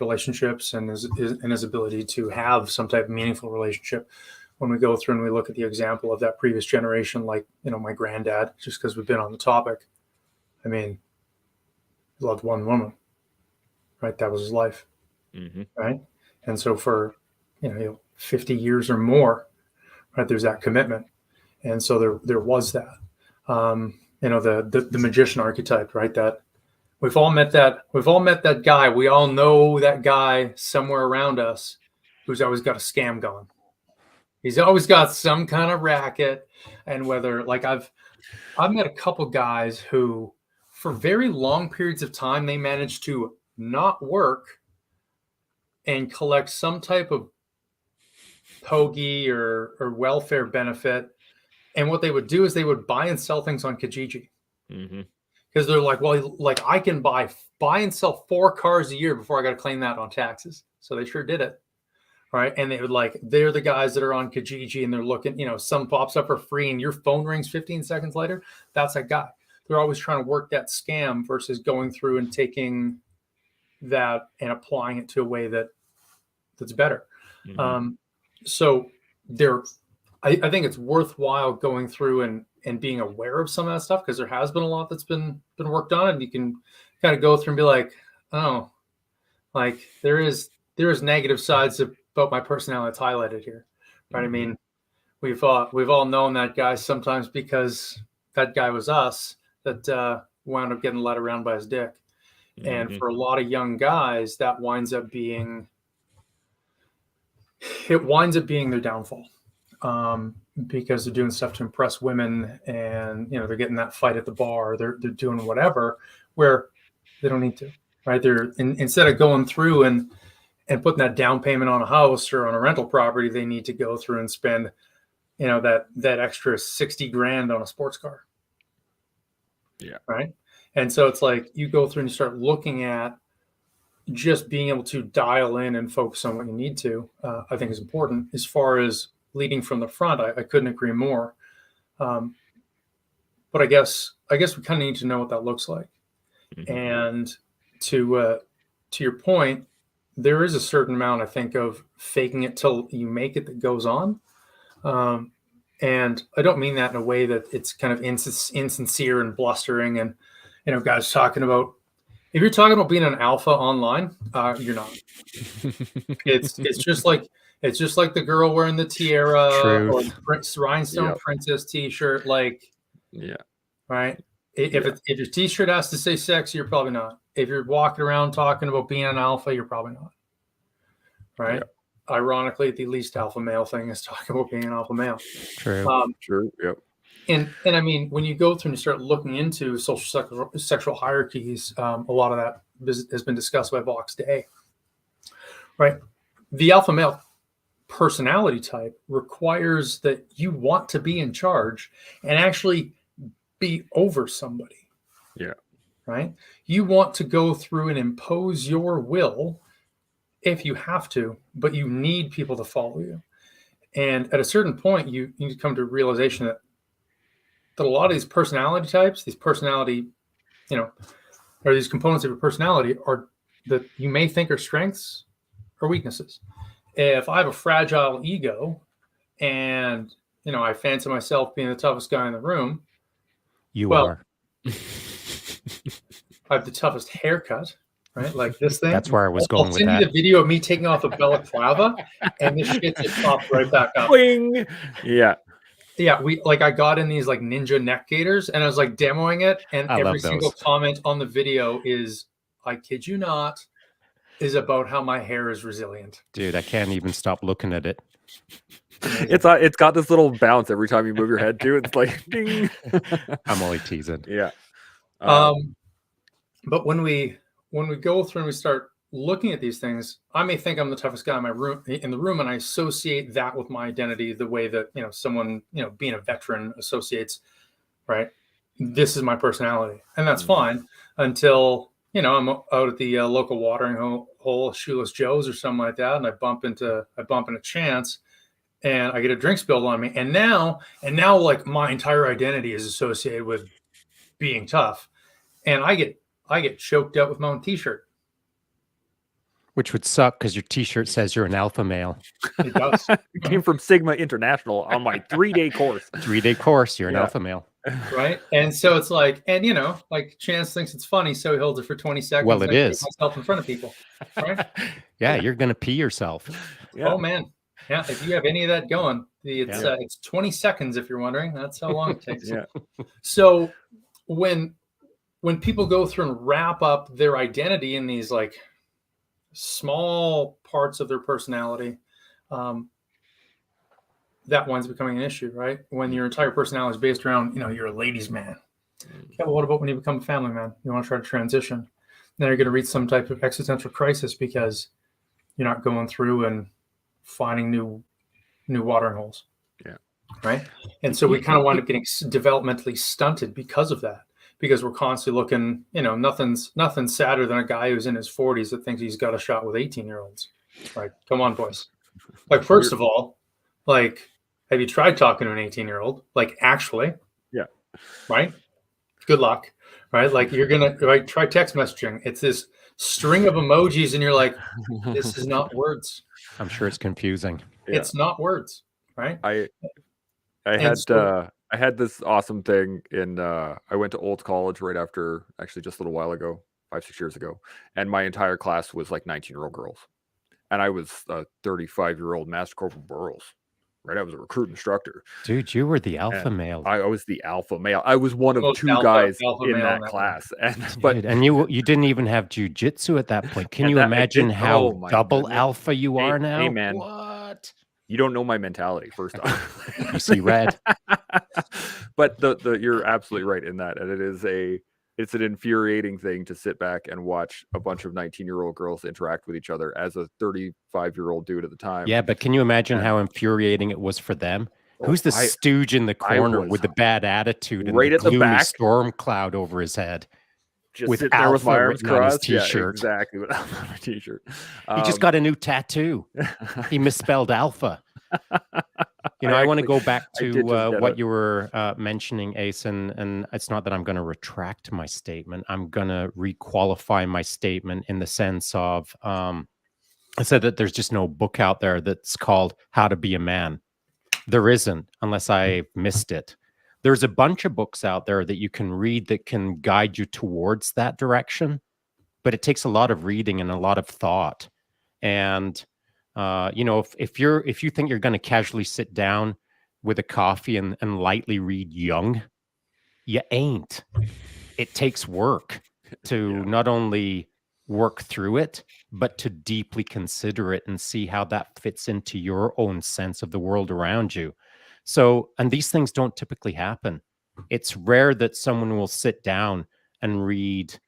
relationships and his ability to have some type of meaningful relationship. When we go through and we look at the example of that previous generation, like my granddad, just because we've been on the topic, I mean, he loved one woman, right? That was his life, right? And so for 50 years or more, right, there's that commitment. And so there was that, the magician archetype, right? That we've all met that guy. We all know that guy somewhere around us who's always got a scam going. He's always got some kind of racket. And whether, like, I've met a couple guys who, for very long periods of time, they managed to not work and collect some type of pogey or welfare benefit. And what they would do is they would buy and sell things on Kijiji, because they're like, well, like, I can buy and sell 4 cars a year before I got to claim that on taxes. So they sure did it, right? And they would, they're the guys that are on Kijiji and they're looking, some pops up for free and your phone rings 15 seconds later. That's that guy. They're always trying to work that scam versus going through and taking that and applying it to a way that's better. So I think it's worthwhile going through and being aware of some of that stuff, because there has been a lot that's been worked on, and you can kind of go through and be like, oh, like there is negative sides about my personality that's highlighted here, right? I mean, we've all known that guy sometimes because that guy was us that wound up getting led around by his dick. And for a lot of young guys, that winds up being their downfall, because they're doing stuff to impress women, and they're getting that fight at the bar, they're doing whatever where they don't need to, right? They're instead of going through and putting that down payment on a house or on a rental property, they need to go through and spend that extra $60,000 on a sports car. Yeah. Right. And so it's like you go through and you start looking at just being able to dial in and focus on what you need to, I think is important. As far as leading from the front, I couldn't agree more. But I guess we kind of need to know what that looks like. And to your point, there is a certain amount, I think, of faking it till you make it that goes on. And I don't mean that in a way that it's kind of insincere and blustering and, guys talking about, if you're talking about being an alpha online, you're not. It's just like the girl wearing the tiara or the rhinestone princess t-shirt, right? If your t-shirt has to say sexy, you're probably not. If you're walking around talking about being an alpha, you're probably not. Right? Yeah. Ironically, the least alpha male thing is talking about being an alpha male. True. True. Yep. And I mean, when you go through and you start looking into social sexual hierarchies, a lot of that has been discussed by Box Day, right? The alpha male personality type requires that you want to be in charge and actually be over somebody. Yeah. Right? You want to go through and impose your will if you have to, but you need people to follow you. And at a certain point, you need to come to a realization that a lot of these personality types, these personality, or these components of your personality are that you may think are strengths or weaknesses. If I have a fragile ego and, I fancy myself being the toughest guy in the room. You are. I have the toughest haircut, right? Like this thing. That's where I was going I'll with send that. you the video of me taking off a balaclava, and this shit just popped right back up. Boing! Yeah. Yeah, I got in these like ninja neck gaiters, and I was like demoing it, and every single comment on the video is, I kid you not, is about how my hair is resilient. Dude, I can't even stop looking at it. It's got this little bounce every time you move your head too. It's like ding. I'm only teasing. Yeah. But when we go through and we start looking at these things, I may think I'm the toughest guy in the room, and I associate that with my identity the way that someone being a veteran associates, right? This is my personality, and that's fine until I'm out at the local watering hole, Shoeless Joe's or something like that, and I bump into Chance, and I get a drink spilled on me, and now like my entire identity is associated with being tough, and I get choked up with my own t-shirt. Which would suck because your t-shirt says you're an alpha male. It does. It came from Sigma International on my 3-day course. 3-day course, you're an alpha male. Right? And so it's like, and like Chance thinks it's funny, so he holds it for 20 seconds. Well, it is. Myself in front of people. Right? Yeah, you're going to pee yourself. Yeah. Oh, man. Yeah, if you have any of that going, it's 20 seconds, if you're wondering. That's how long it takes. Yeah. So when people go through and wrap up their identity in these like small parts of their personality, that one's becoming an issue, right? When your entire personality is based around, you're a ladies' man. Yeah, well, what about when you become a family man? You want to try to transition. Then you're going to reach some type of existential crisis because you're not going through and finding new watering holes. Yeah. Right. And so we kind of wind up getting developmentally stunted because of that, because we're constantly looking, nothing's sadder than a guy who's in his 40s that thinks he's got a shot with 18-year-olds. Like, come on, boys. Like, first of all, like, have you tried talking to an 18-year-old? Like, actually? Yeah. Right? Good luck. Right? Like, you're going to try text messaging. It's this string of emojis, and you're like, this is not words. I'm sure it's confusing. Yeah. It's not words. Right? I had this awesome thing I went to Old College right after, actually just a little while ago, 5-6 years ago. And my entire class was like 19-year-old girls. And I was a 35-year-old Master Corporal Burroughs, right? I was a recruit instructor. Dude, you were the alpha male. I was the alpha male. I was one of two guys in that class. And you didn't even have jujitsu at that point. Can you imagine how double alpha you are now? Hey, man. What? You don't know my mentality, first off. You see red. But you're absolutely right in that. And it's an infuriating thing to sit back and watch a bunch of 19-year-old girls interact with each other as a 35-year-old dude at the time. Yeah, but can you imagine how infuriating it was for them? Who's the stooge in the corner with the bad attitude and right the at the gloomy back, storm cloud over his head? Just with sitting there with my arms crossed. T-shirt. Yeah, exactly. With alpha on my t-shirt. He just got a new tattoo. He misspelled alpha. I want to go back to what you were mentioning, Ace, and it's not that I'm going to retract my statement. I'm going to requalify my statement in the sense of I said that there's just no book out there that's called How to Be a Man. There isn't, unless I missed it. There's a bunch of books out there that you can read that can guide you towards that direction, but it takes a lot of reading and a lot of thought. And if you think you're going to casually sit down with a coffee and lightly read Jung, you ain't. It takes work to not only work through it, but to deeply consider it and see how that fits into your own sense of the world around you. So, and these things don't typically happen. It's rare that someone will sit down and read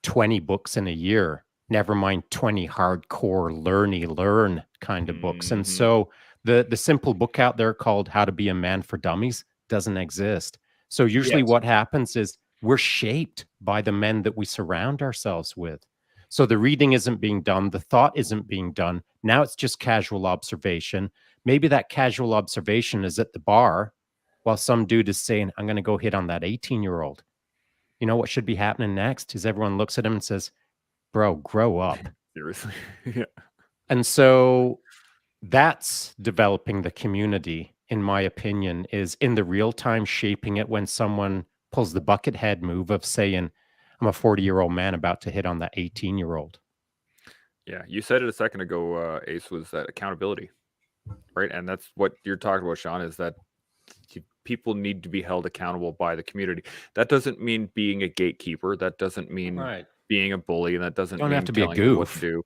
20 books in a year, never mind 20 hardcore learn kind of books. And so the simple book out there called How to Be a Man for Dummies doesn't exist. So usually what happens is we're shaped by the men that we surround ourselves with. So the reading isn't being done, the thought isn't being done. Now it's just casual observation. Maybe that casual observation is at the bar while some dude is saying, I'm going to go hit on that 18-year-old. You know what should be happening next is everyone looks at him and says, bro, grow up. Seriously. Yeah. And so that's developing the community, in my opinion, is in the real time shaping it when someone pulls the bucket head move of saying, I'm a 40-year-old man about to hit on that 18-year-old. Yeah. You said it a second ago, Ace, was that accountability, right? And that's what you're talking about, Shaun, is that people need to be held accountable by the community. That doesn't mean being a gatekeeper. That doesn't mean being a bully. And that doesn't Don't mean have to be a telling them what to goof. do.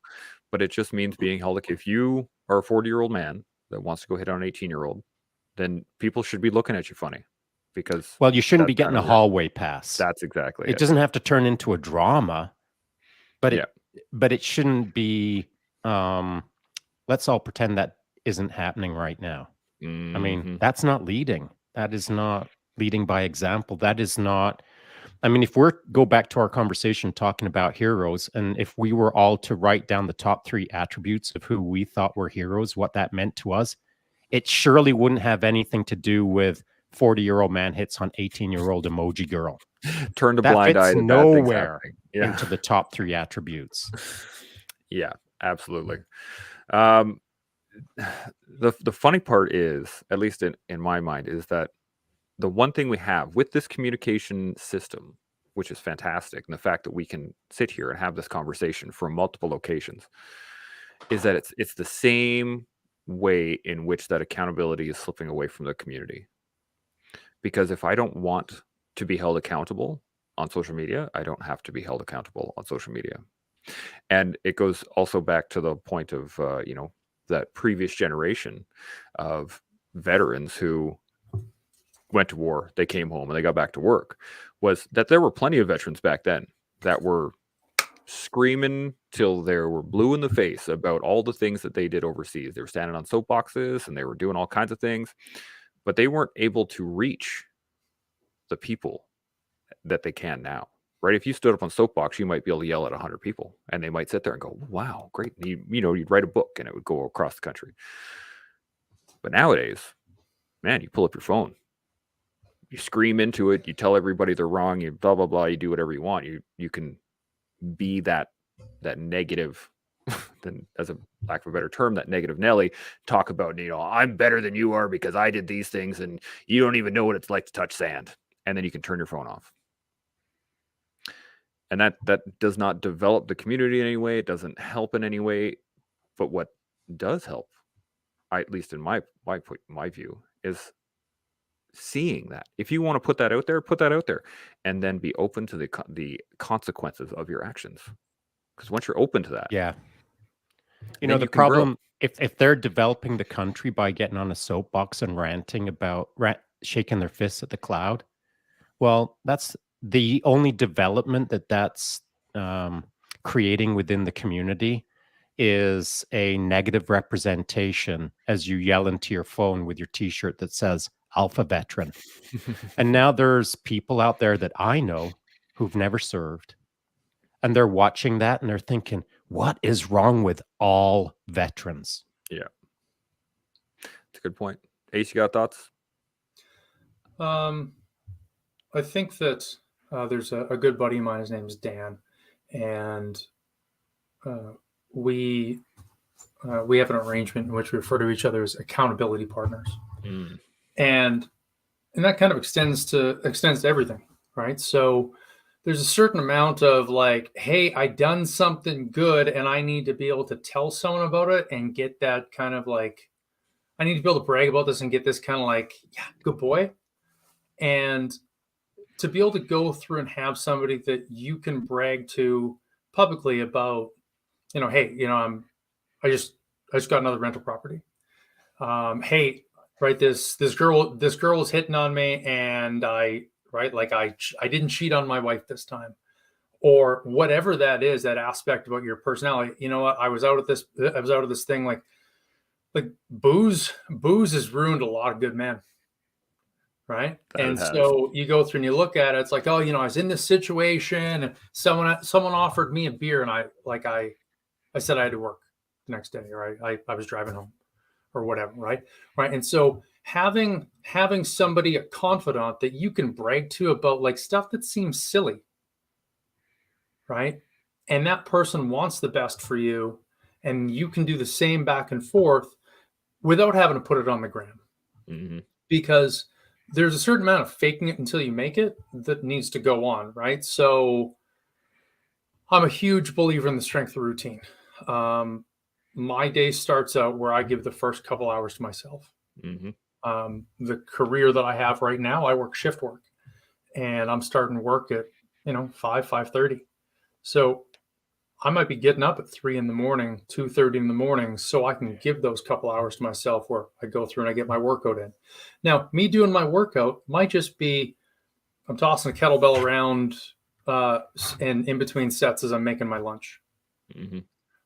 But it just means being held. Like if you are a 40-year-old man that wants to go hit on an 18-year-old, then people should be looking at you funny, because Well, you shouldn't be that's getting kind a of weird. hallway pass. That's exactly It doesn't have to turn into a drama, but it shouldn't be. Let's all pretend that isn't happening right now. I mean, that's not leading. That is not leading by example. That is not. I mean, if go back to our conversation talking about heroes, and if we were all to write down the top 3 attributes of who we thought were heroes, what that meant to us, it surely wouldn't have anything to do with 40-year-old man hits on 18-year-old emoji girl. Turn a blind eye to bad things happening. Into the top 3 attributes. Yeah, absolutely. The funny part is, at least in my mind, is that the one thing we have with this communication system, which is fantastic, and the fact that we can sit here and have this conversation from multiple locations, is that it's the same way in which that accountability is slipping away from the community. Because if I don't want to be held accountable on social media, I don't have to be held accountable on social media. And it goes also back to the point of, that previous generation of veterans who went to war, they came home and they got back to work, was that there were plenty of veterans back then that were screaming till they were blue in the face about all the things that they did overseas. They were standing on soapboxes and they were doing all kinds of things, but they weren't able to reach the people that they can now. Right? If you stood up on soapbox, you might be able to yell at 100 people, and they might sit there and go, "Wow, great!" You'd write a book, and it would go across the country. But nowadays, man, you pull up your phone, you scream into it, you tell everybody they're wrong, you blah blah blah, you do whatever you want. You can be that negative, then as a lack of a better term, that negative Nelly, talk about, I'm better than you are because I did these things, and you don't even know what it's like to touch sand, and then you can turn your phone off. And that does not develop the community in any way. It doesn't help in any way. But what does help, at least in my view, is seeing that. If you want to put that out there, and then be open to the consequences of your actions. Because once you're open to that, the problem, if they're developing the country by getting on a soapbox and ranting about shaking their fists at the cloud, well, that's the only development that's creating within the community is a negative representation as you yell into your phone with your t-shirt that says Alpha Veteran. And now there's people out there that I know who've never served, and they're watching that and they're thinking, what is wrong with all veterans? Yeah. That's a good point. Ace, you got thoughts? I think that there's a good buddy of mine. His name's Dan, and we have an arrangement in which we refer to each other as accountability partners, and that kind of extends to everything, right? So there's a certain amount of like, hey, I done something good, and I need to be able to tell someone about it and get that kind of like, I need to be able to brag about this and get this kind of like, yeah, good boy, and to be able to go through and have somebody that you can brag to publicly about, hey, I just got another rental property. Hey, right, this girl is hitting on me, and I didn't cheat on my wife this time, or whatever that is, that aspect about your personality. You know what? I was out of this thing. Like booze has ruined a lot of good men. Right. And so you go through and you look at it, it's like, oh, I was in this situation and someone offered me a beer, and I said I had to work the next day, or I was driving home or whatever. Right. And so having somebody, a confidant that you can brag to about like stuff that seems silly. Right. And that person wants the best for you, and you can do the same back and forth without having to put it on the gram. Mm-hmm. Because there's a certain amount of faking it until you make it that needs to go on, right? So I'm a huge believer in the strength of routine. My day starts out where I give the first couple hours to myself. Mm-hmm. The career that I have right now, I work shift work, and I'm starting work at 5:30. So I might be getting up at 3 in the morning, 2:30 in the morning, so I can give those couple hours to myself where I go through and I get my workout in. Now, me doing my workout might just be I'm tossing a kettlebell around and in between sets as I'm making my lunch. Mm-hmm.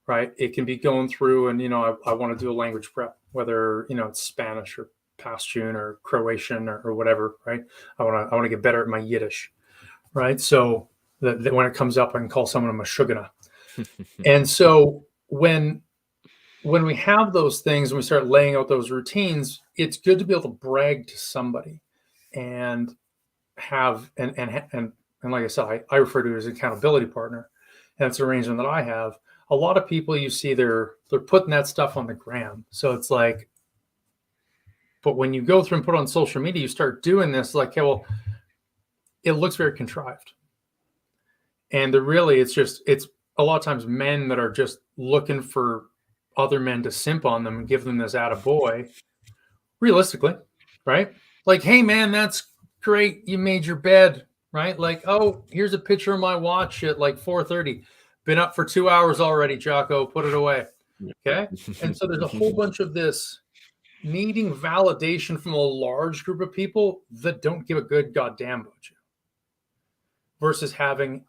Right? It can be going through and I want to do a language prep, whether it's Spanish or Pashtun or Croatian or whatever. Right? I want to get better at my Yiddish. Right? So that when it comes up, I can call someone a mashugana. And so when we have those things and we start laying out those routines, it's good to be able to brag to somebody and have and like I said, I refer to it as an accountability partner. And it's an arrangement that I have. A lot of people you see they're putting that stuff on the gram. So it's like, but when you go through and put it on social media, you start doing this like, okay, well, it looks very contrived. And it's a lot of times men that are just looking for other men to simp on them and give them this attaboy, realistically, right? Like, hey, man, that's great. You made your bed, right? Like, oh, here's a picture of my watch at like 4:30. Been up for 2 hours already, Jocko. Put it away. Okay. And so there's a whole bunch of this needing validation from a large group of people that don't give a good goddamn about you versus having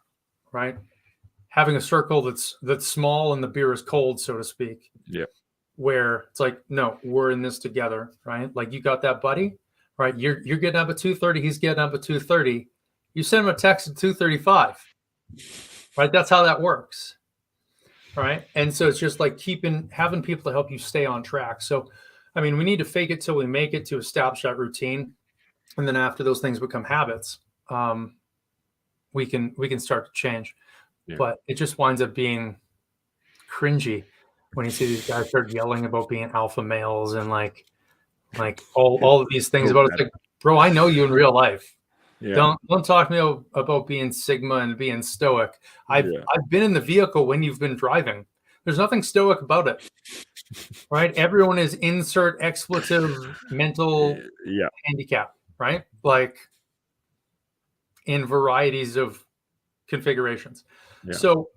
a circle that's small and the beer is cold, so to speak. Yeah. Where it's like, no, we're in this together, right? Like you got that buddy, right? You're getting up at 2:30, he's getting up at 2:30. You send him a text at 2:35, right? That's how that works, right? And so it's just like having people to help you stay on track. So, I mean, we need to fake it till we make it to establish that routine, and then after those things become habits, we can start to change. Yeah. But it just winds up being cringy when you see these guys start yelling about being alpha males and like all of these things about it. It's like, bro, I know you in real life. Yeah. Don't talk to me about being Sigma and being stoic. I've been in the vehicle when you've been driving. There's nothing stoic about it. Right? Everyone is insert expletive mental handicap, right? Like in varieties of configurations. Yeah. So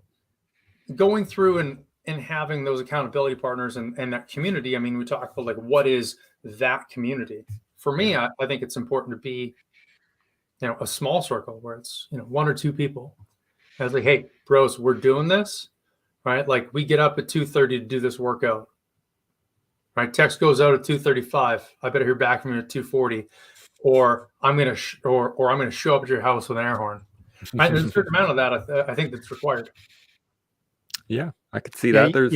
going through and having those accountability partners and that community, I mean, we talk about like, what is that community? For me, I think it's important to be, a small circle where it's, 1 or 2 people. I was like, hey, bros, we're doing this, right? Like we get up at 2:30 to do this workout, right? Text goes out at 2:35. I better hear back from you at 2:40, or I'm going to, or I'm going to show up at your house with an air horn. Right? There's a certain amount of that I think that's required. Yeah, I could see that. There's,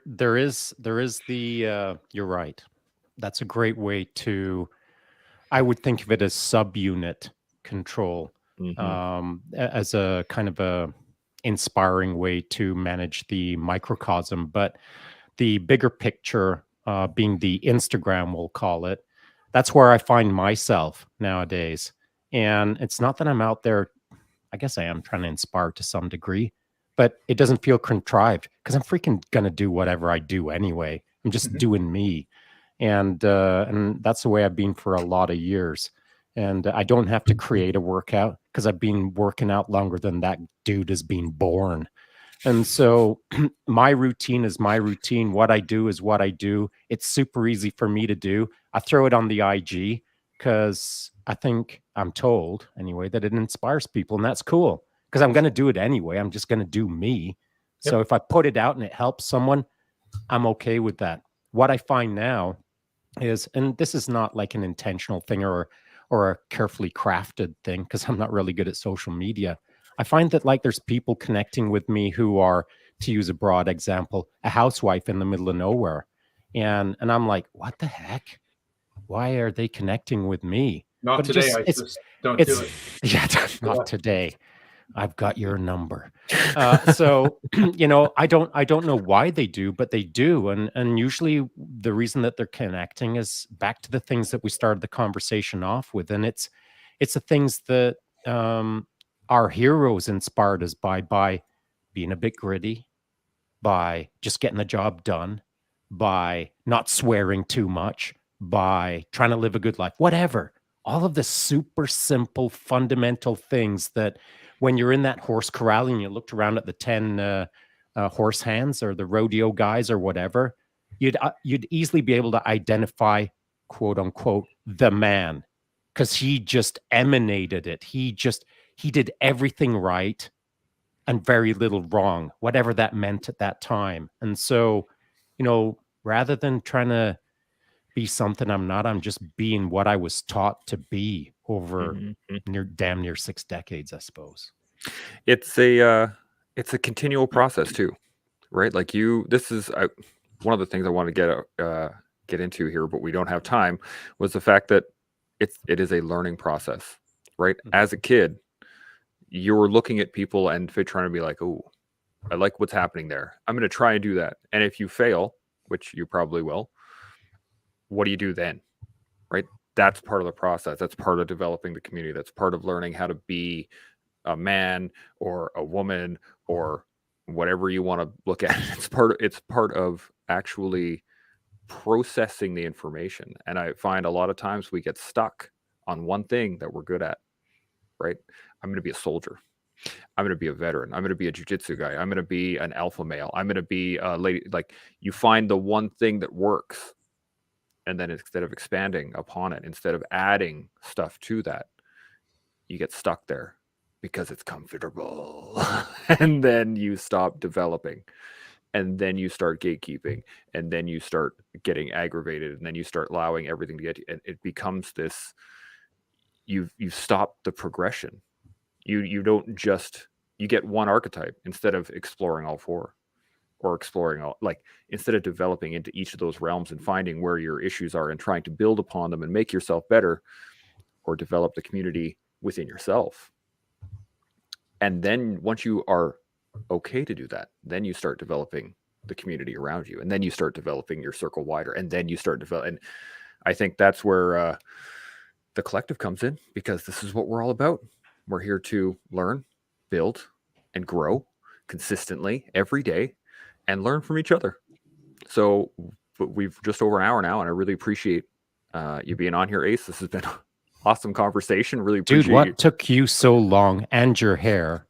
there is the. You're right. That's a great way to. I would think of it as subunit control, as a kind of a inspiring way to manage the microcosm, but the bigger picture, being the Instagram, we'll call it. That's where I find myself nowadays, and it's not that I'm out there. I guess I am trying to inspire to some degree, but it doesn't feel contrived because I'm freaking gonna do whatever I do anyway. I'm just doing me, and that's the way I've been for a lot of years. And I don't have to create a workout because I've been working out longer than that dude has been born. And so my routine is my routine. What I do is what I do. It's super easy for me to do. I throw it on the IG because I think I'm told anyway that it inspires people, and that's cool because I'm going to do it anyway. I'm just going to do me. So if I put it out and it helps someone, I'm okay with that. What I find now is, and this is not like an intentional thing or a carefully crafted thing, because I'm not really good at social media. I find that like there's people connecting with me who are, to use a broad example, a housewife in the middle of nowhere. And I'm like, what the heck? Why are they connecting with me? Not But today, don't do it. Yeah, not today. I've got your number. So, I don't know why they do, but they do. And usually the reason that they're connecting is back to the things that we started the conversation off with. And it's the things that our heroes inspired us by being a bit gritty, by just getting the job done, by not swearing too much, by trying to live a good life, whatever. All of the super simple, fundamental things that when you're in that horse corral and you looked around at the 10 horse hands or the rodeo guys or whatever, you'd easily be able to identify, quote unquote, the man, because he just emanated it. He did everything right and very little wrong, whatever that meant at that time. And so, rather than trying to be something I'm not, I'm just being what I was taught to be over damn near 6 decades, I suppose. It's a continual process too, right? Like this is one of the things I want to get into here, but we don't have time, was the fact that it is a learning process, right? As a kid, you're looking at people and trying to be like, oh, I like what's happening there. I'm going to try and do that. And if you fail, which you probably will, what do you do then? Right? That's part of the process. That's part of developing the community. That's part of learning how to be a man or a woman or whatever you want to look at. It's part of actually processing the information. And I find a lot of times we get stuck on one thing that we're good at, right? I'm going to be a soldier. I'm going to be a veteran. I'm going to be a jiu-jitsu guy. I'm going to be an alpha male. I'm going to be a lady. Like, you find the one thing that works, and then instead of expanding upon it, instead of adding stuff to that, you get stuck there because it's comfortable. And then you stop developing. And then you start gatekeeping. And then you start getting aggravated. And then you start allowing everything to get you. And it becomes this, you've stopped the progression. You don't just, you get one archetype instead of exploring all four, or exploring all, like, instead of developing into each of those realms and finding where your issues are and trying to build upon them and make yourself better, or develop the community within yourself. And then once you are okay to do that, then you start developing the community around you, and then you start developing your circle wider, and then you start developing. And I think that's where the collective comes in, because this is what we're all about. We're here to learn, build, and grow consistently every day, and learn from each other. So we've just over an hour now, and I really appreciate you being on here, Ace. This has been an awesome conversation. Really appreciate Dude, what took you so long, and your hair,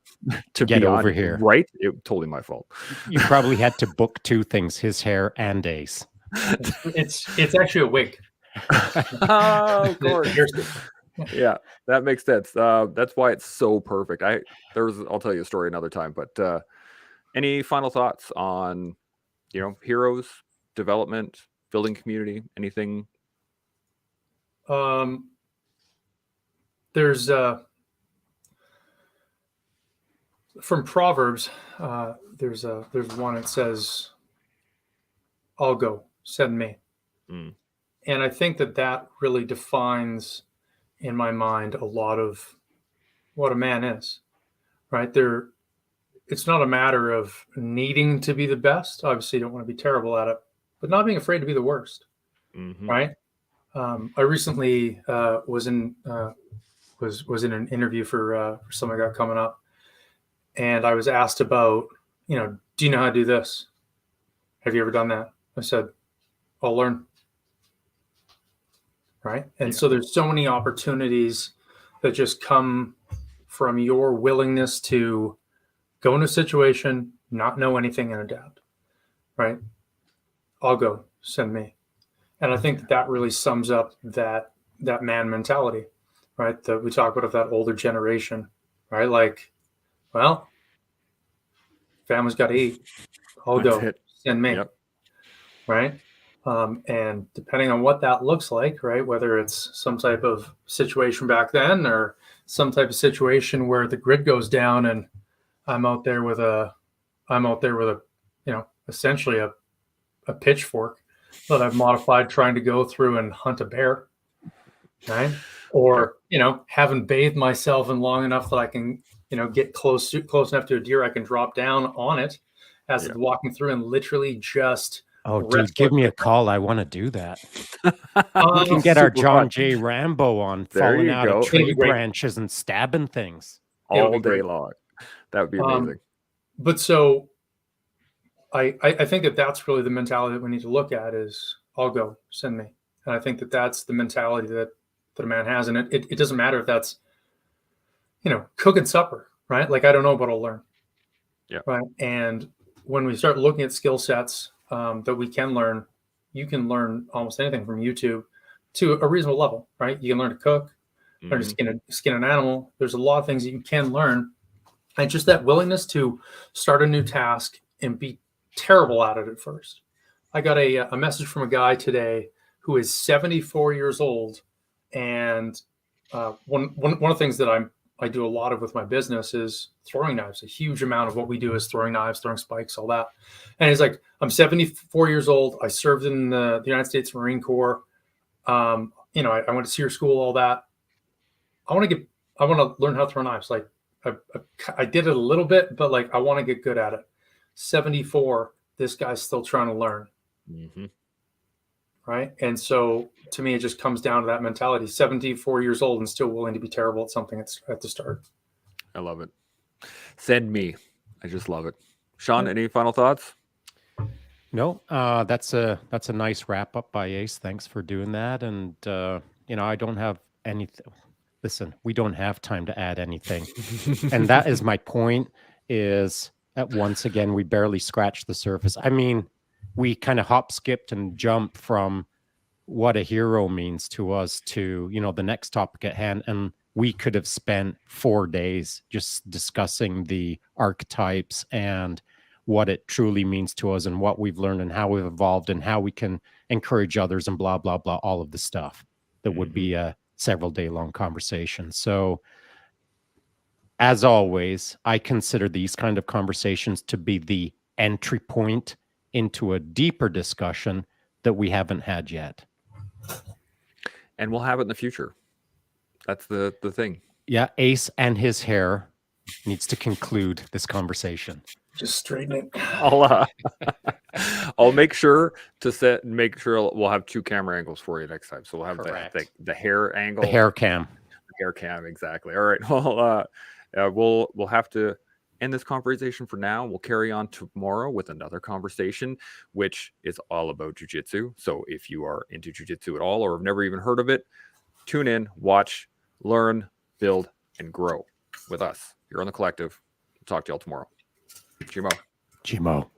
to get over here? Right? It totally my fault. You probably had to book 2 things, his hair and Ace. It's actually a wig. Oh, of course. Yeah, that makes sense. That's why it's so perfect. I'll tell you a story another time, but any final thoughts on, heroes, development, building community, anything? There's from Proverbs, there's one that says, "I'll go, send me." And I think that really defines, in my mind, a lot of what a man is, right? It's not a matter of needing to be the best. Obviously, you don't want to be terrible at it, but not being afraid to be the worst, right? I recently was in an interview for something I got coming up, and I was asked about, do you know how to do this? Have you ever done that? I said, I'll learn. Right. And so there's so many opportunities that just come from your willingness to go in a situation, not know anything and adapt, right? I'll go, send me. And I think that really sums up that man mentality, right? That we talk about of that older generation, right? Like, well, family's got to eat. I'll That's go, it. send me, Yep. right? And depending on what that looks like, right? Whether it's some type of situation back then or some type of situation where the grid goes down and I'm out there with a, essentially a pitchfork that I've modified trying to go through and hunt a bear, right? Or, haven't bathed myself in long enough that I can, get close enough to a deer, I can drop down on it as it's walking through and literally just. Oh, dude, give me a call. I want to do that. We can get our John J. Rambo on, There falling you out go. of tree branches and stabbing things all day long. That would be amazing. But so I think that that's really the mentality that we need to look at is I'll go, send me. And I think that that's the mentality that a man has. And it doesn't matter if that's, cooking supper, right? Like, I don't know, but I'll learn. Yeah. Right. And when we start looking at skill sets that we can learn, you can learn almost anything from YouTube to a reasonable level, right? You can learn to cook, learn to skin an animal. There's a lot of things that you can learn. And just that willingness to start a new task and be terrible at it at first. I got a message from a guy today who is 74 years old. And one of the things that I do a lot of with my business is throwing knives. A huge amount of what we do is throwing knives, throwing spikes, all that. And he's like, I'm 74 years old. I served in the United States Marine Corps. I went to SEER school, all that. I want to learn how to throw knives. Like I did it a little bit, but like, I want to get good at it. 74, this guy's still trying to learn. Mm-hmm. Right. And so to me, it just comes down to that mentality, 74 years old and still willing to be terrible at something at the start. I love it. Send me. I just love it. Shaun, any final thoughts? No, that's a nice wrap up by Ace. Thanks for doing that. And, I don't have anything. Listen, we don't have time to add anything. And that is my point is that once again, we barely scratched the surface. I mean, we kind of hop, skipped, and jumped from what a hero means to us to, the next topic at hand. And we could have spent 4 days just discussing the archetypes and what it truly means to us and what we've learned and how we've evolved and how we can encourage others and blah, blah, blah, all of the stuff that would be a several day long conversation. So as always, I consider these kind of conversations to be the entry point into a deeper discussion that we haven't had yet. And we'll have it in the future. That's the thing. Yeah, Ace and his hair needs to conclude this conversation. Just straighten it. I'll make sure to make sure we'll have 2 camera angles for you next time. So we'll have the hair angle. The hair cam. The hair cam, exactly. All right. Well, we'll have to end this conversation for now. We'll carry on tomorrow with another conversation, which is all about jiu-jitsu. So if you are into jiu-jitsu at all or have never even heard of it, tune in, watch, learn, build, and grow with us here on The Collective. Talk to y'all tomorrow. Jimo.